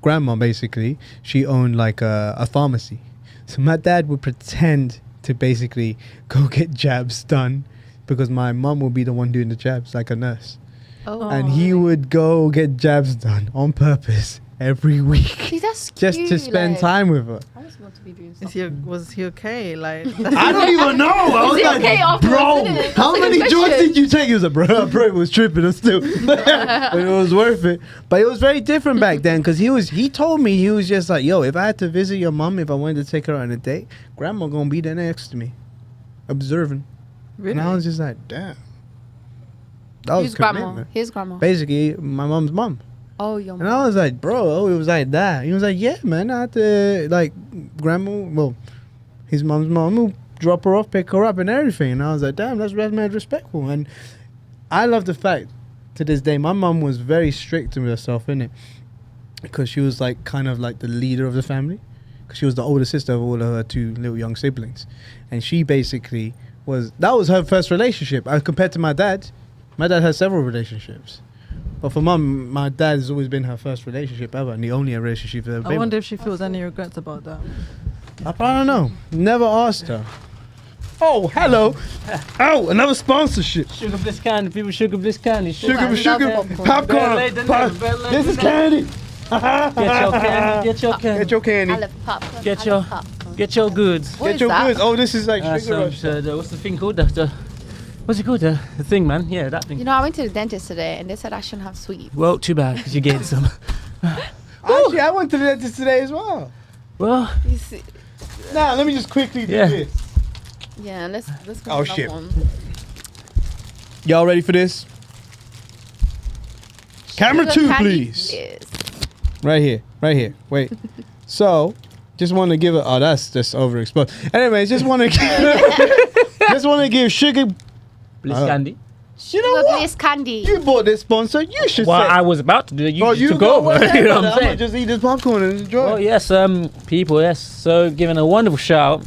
grandma basically, she owned like a pharmacy. So my dad would pretend to basically go get jabs done because my mom would be the one doing the jabs, like a nurse. Oh. And he would go get jabs done on purpose every week See, that's just cute, to spend like, time with her. I just want to be doing Is something. was he okay? Like, I don't even know. I was he like, okay afterwards, bro, isn't it? how That's a many good drugs question. did you take? He was like, bro, it was tripping still. But it was worth it. But it was very different back then because he told me, he was just like, yo, if I had to visit your mom, if I wanted to take her on a date, grandma gonna be there next to me, observing. really? And I was just like, damn. That was Who's grandma? commitment. His grandma. Basically, my mom's mom. Oh, your And mom. I was like, bro, it was like that. He was like, yeah, man, I had to, like, grandma, well, his mom's mom will drop her off, pick her up and everything. And I was like, damn, that's mad respectful. And I love the fact, to this day, my mom was very strict with herself, innit? Because she was, like, kind of like the leader of the family. Because she was the older sister of all of her two little young siblings. And she basically that was her first relationship. Compared to my dad has several relationships. But for mum, my dad has always been her first relationship ever, and the only relationship she's ever been. I wonder if she feels any regrets about that. I don't know. Never asked her. Oh, hello. Oh, another sponsorship. Sugar Bliss candy, people. Sugar Bliss candy. Sugar, I sugar, love popcorn. popcorn. This is candy. Get your candy. Get your candy. Get your candy. I love popcorn. Get I your- love popcorn. Get your goods. What Get is your that? goods. Oh, this is like sugar So, rush. what's the thing called? What's it called? The thing, man. Yeah, that thing. You know, I went to the dentist today and they said I shouldn't have sweets. Well, too bad because you're getting some. Actually, I went to the dentist today as well. Well, You see, Now, let me just quickly do Yeah. this. yeah, let's go. Oh, to another shit. one. Y'all ready for this? Camera Sugar 2, candy please. Bliss. Right here. Right here. Wait. So, just want to give it. Oh, that's just overexposed. Anyways, just want to give Sugar. Bliss Uh, candy. You know Sugar what? Bliss candy. You bought this sponsor. You should Well, say. I was about to do it. You Oh, just took go over. whatever. You know what I'm I'm saying? gonna just eat this popcorn and enjoy. Well, yes, people, yes. So, giving a wonderful shout out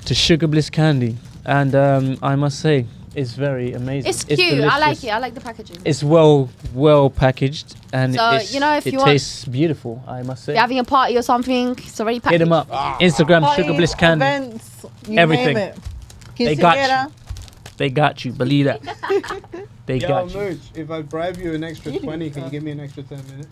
to Sugar Bliss candy, and I must say, it's very amazing. It's cute. I like delicious. it. I like the packaging. It's well packaged, and So, it's, you know, if it you want- tastes beautiful. I must say. If you're having a party or something, it's already packaged. Hit them up. Instagram Sugar Bliss candy. Events, you Everything. name it. They got you. They got you. Believe that. They Yo, got you. Merch, if I bribe you an extra 20, can you give me an extra 10 minutes?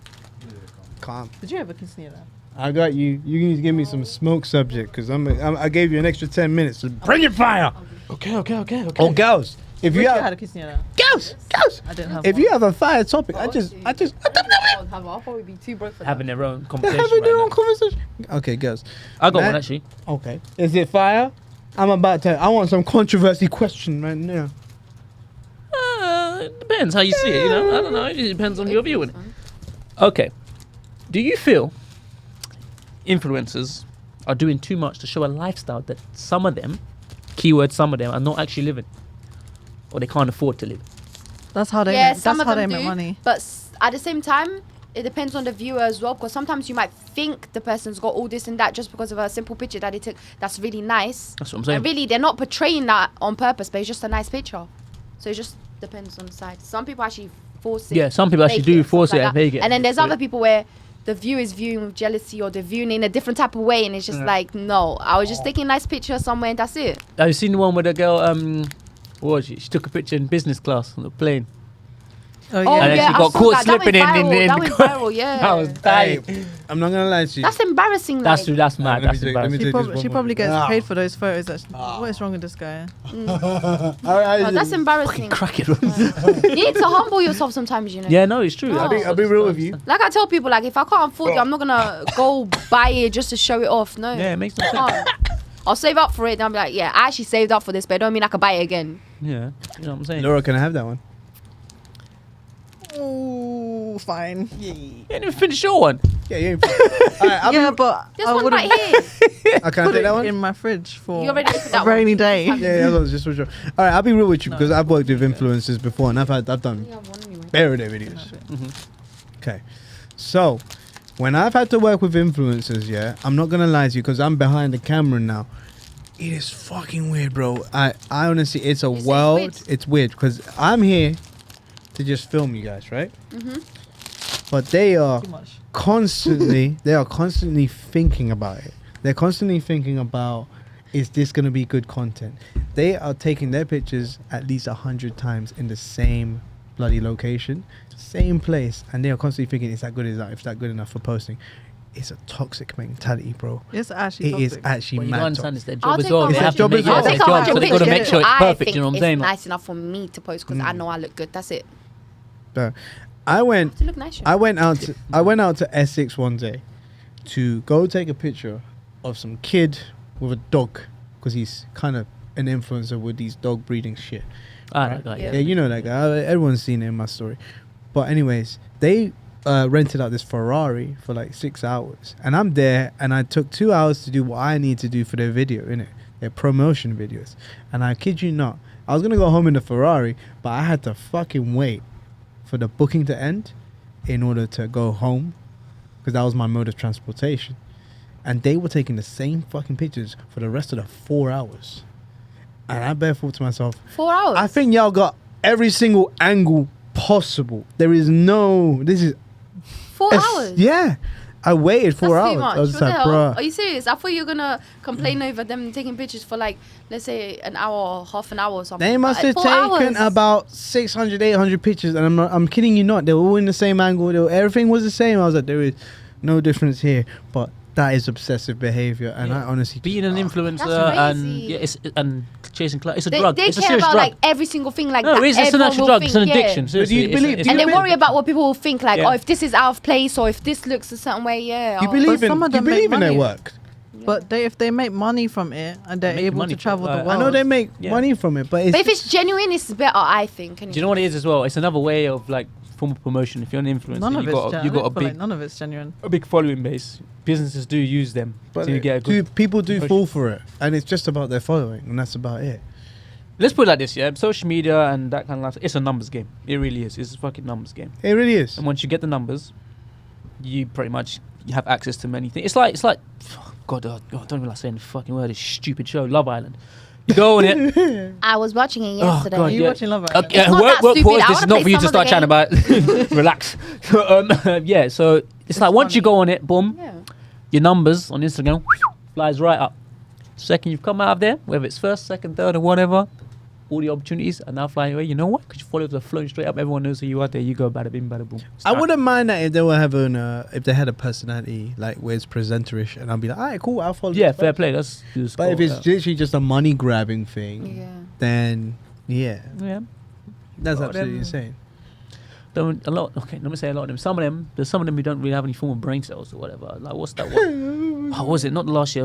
Calm. Did you ever consider that? I got you. You need to give me some smoke subject because I gave you an extra 10 minutes. So bring it fire. Okay. Oh, girls. If you Richard had have a quinceañera. girls, I didn't have if one. you have a fire topic, I just I'll probably be too broke for that. Having their own they're conversation. having their Right own now. conversation. Okay, girls. I got Man. one actually. Okay. Is it fire? I want some controversy question right now. It depends how you see it. You know, I don't know. It depends on your view. Okay. Do you feel influencers are doing too much to show a lifestyle that some of them, keyword some of them, are not actually living, or they can't afford to live? That's how they Yeah, make, some that's of how they them make do, money. but at the same time, it depends on the viewer as well. Because sometimes you might think the person's got all this and that just because of a simple picture that they took. That's really nice. That's what I'm saying. And really, they're not portraying that on purpose, but it's just a nice picture. So it just depends on the side. Some people actually force it. Yeah, some people actually fake do and stuff force it like and that. fake it. And then there's So- other people where the view is viewing with jealousy or they're viewing in a different type of way, and it's just like, no, I was just taking a nice picture somewhere and that's it. Have you seen the one where the girl, what was she? She took a picture in business class on the plane. Oh, Oh, yeah. And then yeah, she got I saw caught that. That went slipping in viral. That the went car. viral, yeah. I was dying. Hey, I'm not gonna lie to you. That's embarrassing. That's like. that's mad. Let me That's take- let me embarrassing. take- She, this she one probably more. gets Ah. paid for those photos. What is wrong with this guy? No, that's embarrassing. Crack it. You need to humble yourself sometimes, you know. Yeah, no, it's true. No. I'll be real with you. Like I tell people, like if I can't afford it, I'm not gonna go buy it just to show it off. No. Yeah, it makes no I sense. can't. I'll save up for it. And I'll be like, yeah, I actually saved up for this, but it don't mean I can buy it again. Yeah, you know what I'm saying. Laura, can I have that one? Ooh, fine. You didn't even finish your one. Yeah, yeah. Alright, I'll Yeah, but This I one would right have here. can I put take it that one? in my fridge for You already opened that a rainy one. day. Yeah, that was just for sure. All right, I'll be real with you because I've worked with influencers before and I've done You have one anyway. bare day videos. Okay, so when I've had to work with influencers, yeah, I'm not gonna lie to you because I'm behind the camera now. It is fucking weird, bro. I honestly, it's a It's world. weird. It's weird because I'm here to just film you guys, right? But they are Too much. constantly thinking about it. They're constantly thinking about, is this going to be good content? They are taking their pictures at least 100 times in the same bloody location, same place, and they are constantly thinking, is that good enough? Is that good enough for posting? It's a toxic mentality, bro. It's actually It is toxic. actually But you mad. don't understand it's their I'll job as take well. a They have to hundred- make it I'll their take a job, so hundred they've got to make pictures. sure it's I perfect. think You know what I'm it's saying? nice enough for me to post because I know I look good. That's it. But I went To look nice. I went out to Essex one day to go take a picture of some kid with a dog because he's kind of an influencer with these dog breeding shit. Right? Yeah, you know that guy. Everyone's seen it in my story. But anyways, they rented out this Ferrari for like 6 hours, and I'm there, and I took 2 hours to do what I need to do for their video, innit? Their promotion videos. And I kid you not, I was gonna go home in the Ferrari, but I had to fucking wait for the booking to end in order to go home, because that was my mode of transportation. And they were taking the same fucking pictures for the rest of the 4 hours. And I bare thought to myself, 4 hours. I think y'all got every single angle possible. There is no. This is 4 hours. Yeah, I waited 4 That's hours. too much. I was What just the like, hell? bruh. Are you serious? I thought you were gonna complain over them taking pictures for like, let's say, an hour, half an hour or something. They must But have 4 taken hours. about 600, 800 pictures, and I'm kidding you not. They were all in the same angle. Everything was the same. I was like, there is no difference here. But that is obsessive behavior, and I honestly Being an influencer That's and crazy. and chasing clout, it's a They, drug. they It's a care serious about drug. like every single thing like No, that. it's an Everyone actual will drug. It's an think, yeah. addiction. Seriously, you it's- believe- it's- do And you they worry about what people will think, like, Yeah. oh, if this is out of place or if this looks a certain way, yeah. You oh. believe But some in of you them make believe in their money. work. But if they make money from it and they're Making able money to from it, travel the like- world, I know they make Yeah. money from it, but it's, But if it's genuine, it's better, I think. Do you know what it is as well? It's another way of like form of promotion. If you're an influencer, none of you it's got gen- you I got a don't feel like big none of it's genuine. following base. Businesses do use them but to get a good. people do promotion. fall for it, and it's just about their following, and that's about it. Let's put it like this, yeah. Social media and that kind of life, it's a numbers game. It really is. It's a fucking numbers game. It really is. And once you get the numbers, you pretty much you have access to many things. It's like, God, I don't even like saying the fucking word. This stupid show, Love Island. You go on it. I was watching it yesterday. God, Are you yeah. watching Love Island? Yeah, It's not that work stupid. pause. I This is wanna not play for you to some of start the chatting about. Relax. So, yeah, so it's like once you go on it, boom, Yeah. your numbers on Instagram flies right up. Second you've come out of there, whether it's first, second, third, or whatever, all the opportunities are now flying away. You know what? Because you follow the flowing straight up. Everyone knows who you are. There you go. Bada bing, bada boom. I wouldn't mind that if they were having if they had a personality like where it's presenterish, and I'd be like, all right, cool, I'll follow. Yeah, this fair person." play. That's just But if cool, it's literally just a money grabbing thing, Yeah. then yeah, yeah. that's Lot of absolutely them- insane. A lot. Okay, let me say a lot of them. Some of them, there's some of them who don't really have any form of brain cells or whatever. Like what's that one? Oh, was it not the last year?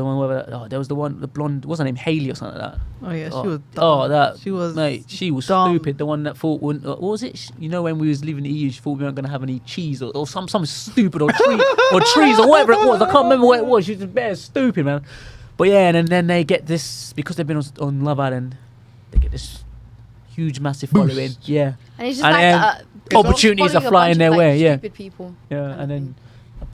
There was the one, the blonde. What's her name? Haley or something like that. Oh yeah, Oh, she was. oh, dumb. that she was. Mate, she was dumb. stupid. The one that thought, what was it? You know, when we was leaving the EU, she thought we weren't going to have any cheese or something stupid or tree or trees or whatever it was. I can't remember what it was. She was just bare stupid, man. But yeah, and then they get this because they've been on Love Island. They get this huge, massive following. Yeah, And it's just And like then opportunities following are a flying bunch their of, like, way. Yeah, Stupid people. yeah, kind of and then.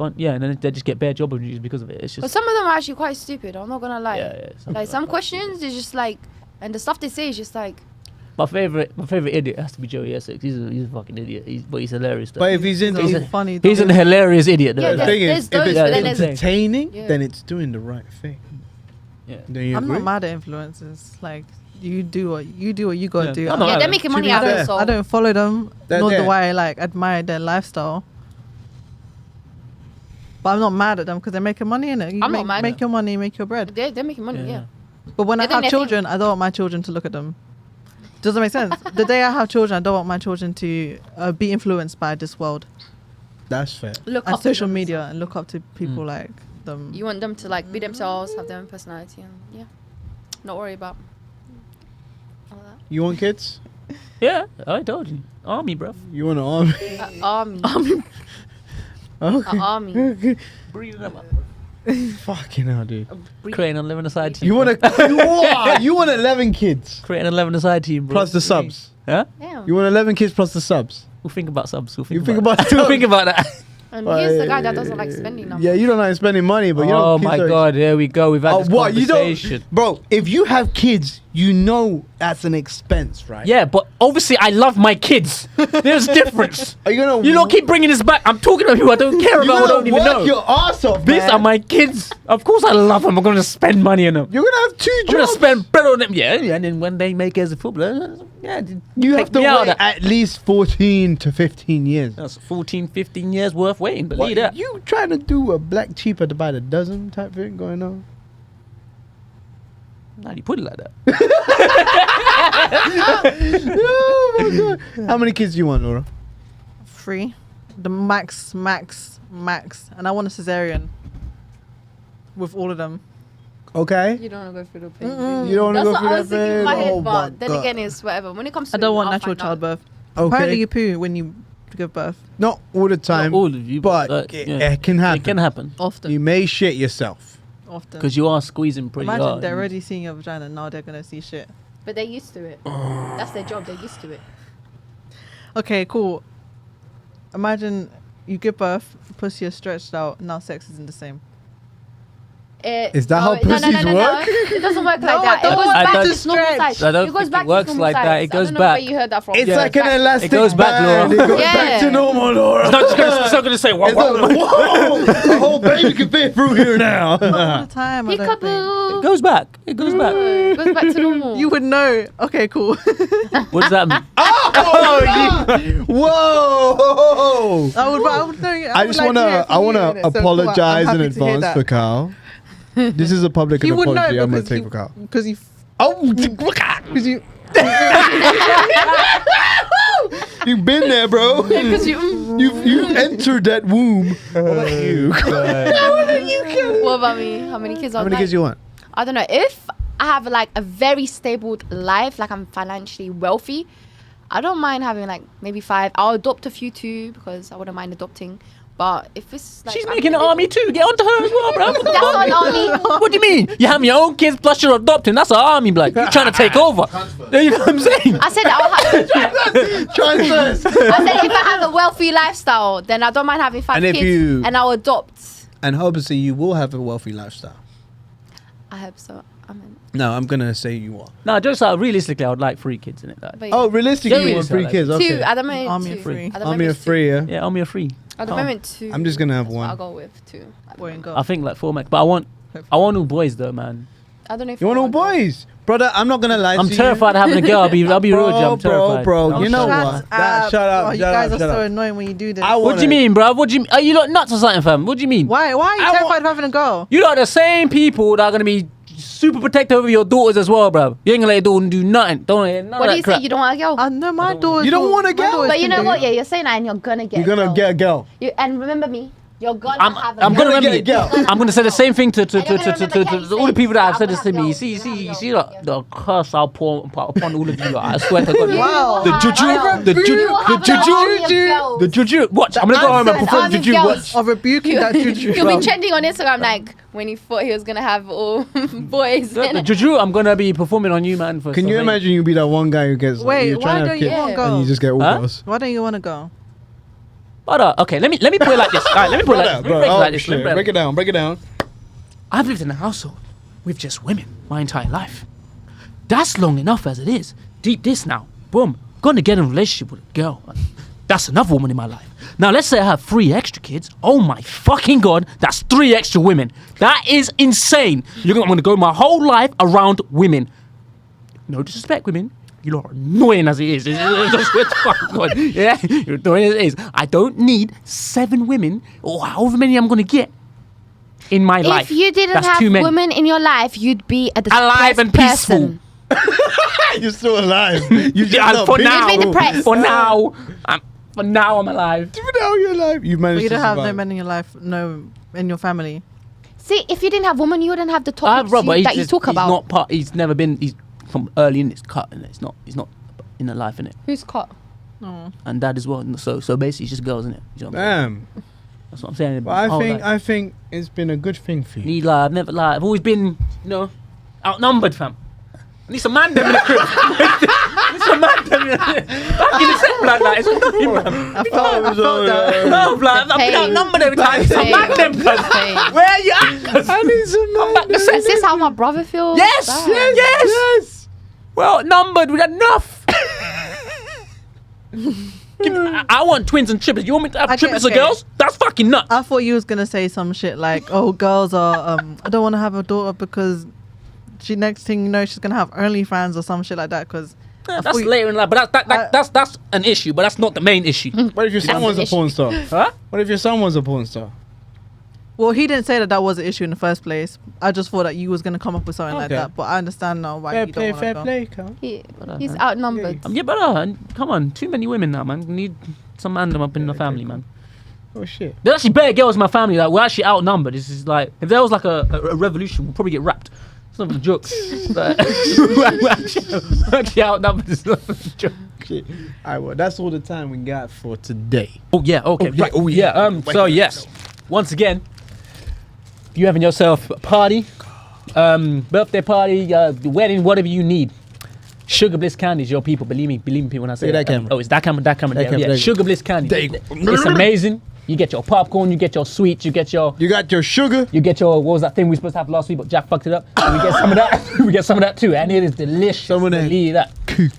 And then they just get bare job opportunities because of it. It's But just some of them are actually quite stupid. I'm not gonna lie. yeah. Like some questions is just like, and the stuff they say is just like. My favorite idiot has to be Joey Essex. He's a fucking idiot. But he's hilarious. Though. But if he's into, He's a- funny. He's an hilarious idiot. Though. Yeah, the Like, thing there's is, if those, it's but then there's- entertaining, Yeah. then it's doing the right thing. yeah. Don't you I'm agree? not mad at influencers. Like you do what you gotta Yeah. do. I'm not Yeah, mad they're at making To money be out of fair, it. So I don't follow them, They're nor there. do I like admire their lifestyle. But I'm not mad at them because they're making money in it. You I'm not make, mad. make your money, make your bread. they're making money. Yeah. But when I They're doing have their children, I don't want my children to look at them. Does that make sense? The day I have children, I don't want my children to be influenced by this world That's fair. Look and up to social them. media and look up to people like them. You want them to like be themselves, have their own personality, and yeah, not worry about all You want kids? Yeah, I told you. Army, bruv. You want an army? that. Army, Okay. army. Breeding them up. Fucking hell, dude. Creating an 11-a-side team. You want you want 11 kids create an 11-a-side team, bro. plus the subs. Huh? Damn. You want 11 kids plus the subs. We'll think about subs. We'll You think think about about we'll think about that. And here's the guy that doesn't like spending numbers. Yeah, you don't like spending money, but you Oh don't. my god, here we go. We've had this What you conversation. don't, bro? If you have kids, you know that's an expense, right? Yeah, but obviously I love my kids. There's a difference. Are you gonna? You lot keep bringing this back. I'm talking about people I don't care You're about. I don't gonna even work know. your ass off, These man. are my kids. Of course I love them. I'm going to spend money on them. You're gonna have 2 I'm going jobs. to spend bread on them. Yeah, and then when they make it as a footballer, yeah, You take have to me out of wait that. at least 14 to 15 years. That's 14, 15 years worth waiting. What, Believe that. you trying to do a black cheaper to buy the dozen type thing going on? How do you put it like that? Oh my God. How many kids do you want, Laura? 3. The max. And I want a cesarean. With all of them. Okay. You don't want to go through the pain. You don't want to That's go what through I that was thinking in phase? my head, Oh but my then God. again, it's whatever. When it comes to I don't want I'll natural find out. childbirth. Okay. Apparently you poo when you give birth. Not all the time. Not all of you, but yeah. it can happen. It can happen. Often. You may shit yourself. Often. Because you are squeezing pretty Imagine hard. they're already seeing your vagina. Now they're going to see shit. But they're used to it. That's their job. They're used to it. Okay, cool. Imagine you give birth, pussy is stretched out, now sex isn't the same. Is that how no, pussies no, work? It doesn't work No, like that. I It goes don't back want to to its normal stretch. size. I don't It goes think back it to works its normal like size. that. It goes I don't know where back. you heard that from. It's Yeah. like an elastic goes back, band. Laura. It goes back Yeah. to normal, Laura. It's not going to say, It's like, whoa! The whole baby can fit through here now. All the time. I don't think. Peekaboo. It goes back. It goes back. It goes back to normal. You would know. Okay, cool. What does that mean? Whoa! I would know. I just wanna apologize in advance for Carl. This is a public You would know apology I'm gonna because take you, for Carl. because you, Oh, because you. you've been there, bro. Because you. You've entered that womb. What about you? What about me? How many kids? How many kids you want? I don't know. If I have like a very stable life, like I'm financially wealthy, I don't mind having like maybe 5. I'll adopt a few too because I wouldn't mind adopting. But if it's like She's making an army too. Get onto her as well, bro. That's not an army. What do you mean? You have your own kids plus you're adopting. That's an army, blood. You're trying to take over. You know what I'm saying? I said I'll have. Transfers. I said if I have a wealthy lifestyle, then I don't mind having 5 And if kids, you- and I'll adopt. And obviously, you will have a wealthy lifestyle. I hope so. I mean, No, I'm gonna say you are. No, just realistically, I would like 3 kids in it. That. but Oh, realistically, Yeah, you want yeah, 3 like kids? 2 Okay. at the moment. Army 2. of three. At the Army moment, of 3, yeah. Yeah, army of 3. At the moment, 2. I'm just gonna have That's what one. I'll go with 2. at the Boy and moment. girl. I think like 4 max. But I want all boys though, man. I don't know if You want all boys, brother? I'm not gonna lie. I'm to terrified of having a girl. I'll be real with you. I'm terrified. bro. I'm You know terrified. what? Shut up. Oh, you shut guys up, are shut so up. annoying when you do this. I What do you mean, bro? What do you mean? Are you lot nuts or something, fam? What do you mean? Why? Why are you I terrified want- of having a girl? You lot are the same people that are gonna be super protective over your daughters as well, bro. You ain't gonna let your daughter do nothing. Don't hear none What of do you that crap. say? You don't want a girl? I know my daughters. You don't will- want a my girl? daughters But you can know do what? it. Yeah, you're saying that and you're gonna get. You're gonna a girl. get a girl. And remember me. You're gonna I'm have a gonna girl. remember get a girl. I'm gonna say the same thing to And you're gonna remember Kelly all the people that have said, said this to I'm gonna me. have See, girls, I'm gonna have see, girls, the curse I'll pour upon all of you. I swear to God. You Wow. will The have juju, girls. the You juju, will the have an army of juju, girls. the juju. Watch, I'm gonna go home and answer- perform army of juju. girls. Watch. Of rebuking that juju. He'll be trending on Instagram like when he thought he was gonna have all boys. The juju, I'm gonna be performing on you, man. For Can you something. imagine you be that one guy who gets Wait, you're why trying to don't have you kids want Yeah. girls? and you just get all Huh? girls? Why don't you want to go? But okay, let me put it like this. All right, let me put it like this. Let me break it like this. Let me break it. Break it down. Break it down. I've lived in a household with just women my entire life. That's long enough as it is. Deep this now. Boom. Gonna get in a relationship with a girl. That's another woman in my life. Now let's say I have 3 extra kids. Oh my fucking God, that's 3 extra women. That is insane. I'm gonna go my whole life around women. No disrespect, women. You are annoying as it is. I swear to fucking God. Yeah, you're annoying as it is. I don't need 7 women or however many I'm gonna get in my life. If you didn't That's have too many. women in your life, you'd be a depressed Alive and peaceful. person. You're still alive. You just Yeah, not for been- now. You'd be depressed. For now, I'm alive. For now, you're alive. You But managed you to don't have no survive. men in your life, no in your family. See, if you didn't have women, you wouldn't have the topics Robert, that you talk about. Not part. He's never been. He's from early in his cut, and he's not in the life in it. Who's caught? No. And dad as well. So basically, it's just girls in it. You know what I'm saying? Damn. That's what I'm saying. But Oh, I think it's been a good thing for you. need like I've never like I've always been outnumbered, fam. I need some man them in the crib. I need some man them in the back in the set like that. It's annoying, man. I felt that. No, blood. I've been pain. outnumbered every time. Some Pain. man them, cuz. Pain. Where are you at? Cuz? I need some Come back the man. set. Is this how my brother feels? Yes, Damn. yes. Well, outnumbered. We got enough. I want twins and triplets. You want me to have triplets of girls? That's fucking nuts. I thought you was gonna say some shit like, "Oh, girls are. I don't want to have a daughter because next thing you know, she's gonna have OnlyFans or some shit like that." Because That's later in life, but that's an issue, but that's not the main issue. What if your son was a porn star? Huh? What if your son was a porn star? well, he didn't say that was an issue in the first place. I just thought that you was gonna come up with something like Okay. that. But I understand now why Fair you play, don't fair want to play, Carl. He's outnumbered. Yeah, but come on, too many women now, man. We need some random up in the family, man. Oh shit. There's actually better girls in my family. Like we're actually outnumbered. This is like if there was like a revolution, we'll probably get wrapped. It's not a joke. But we're actually outnumbered. It's not a joke. Shit. All right, well, that's all the time we got for today. Oh yeah, okay, Oh, yeah, right. oh, yeah. So yes, once again, if you having yourself a party, birthday party, wedding, whatever you need. Sugar Bliss candy is your people. Believe me when I say that camera. Oh, it's that camera. That camera, Yeah. there. Sugar Bliss candy. There you go. It's amazing. You get your popcorn, you get your sweets, you get your sugar. You get your, what was that thing we were supposed to have last week, but Jack fucked it up. And we get some of that. We get some of that too. And it is delicious. Some of that. Believe that. Kook.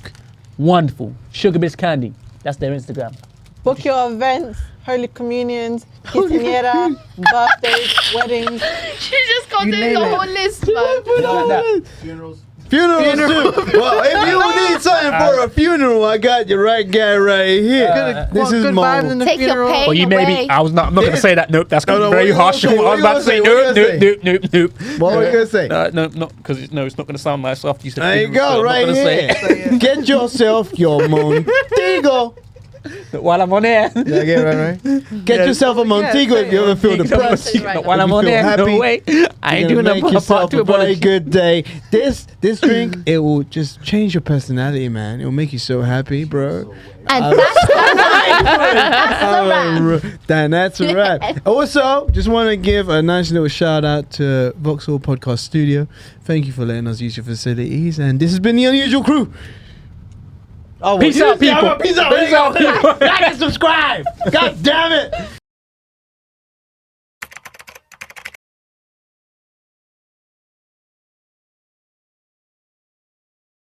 Wonderful. Sugar Bliss candy. That's their Instagram. Book your events, holy communions, quinceañera, birthdays, weddings. She just got You through name the it. whole list, man. You know, like that. Funerals. Funerals too. Well, if you need something for a funeral, I got the right guy right here. This is good Mo. vibes in the Take your funeral. pain. Or you away. maybe, I'm not going to say that. Nope, that's going to No, be very what you harsh. gonna say? I was about to say, What you gonna nope. What were you gonna say? No, not because it's not going to sound nice after you said There you funeral, so go, I'm not right gonna say here. Get yourself your Montego. it. While I'm on air. Did I get it right? Get yourself a Montego if you ever feel depressed. Right. While I'm If you on feel air, happy, no way. I ain't You're doing gonna make a part yourself two a very apology. good day. This drink, it will just change your personality, man. It will make you so happy, bro. And that's a wrap. That's a wrap. Also, just want to give a nice little shout out to Vauxhall Podcast Studio. Thank you for letting us use your facilities. And this has been the Unusual Crew. Oh, Peace out, people. Peace out, people. Like and subscribe. God damn it.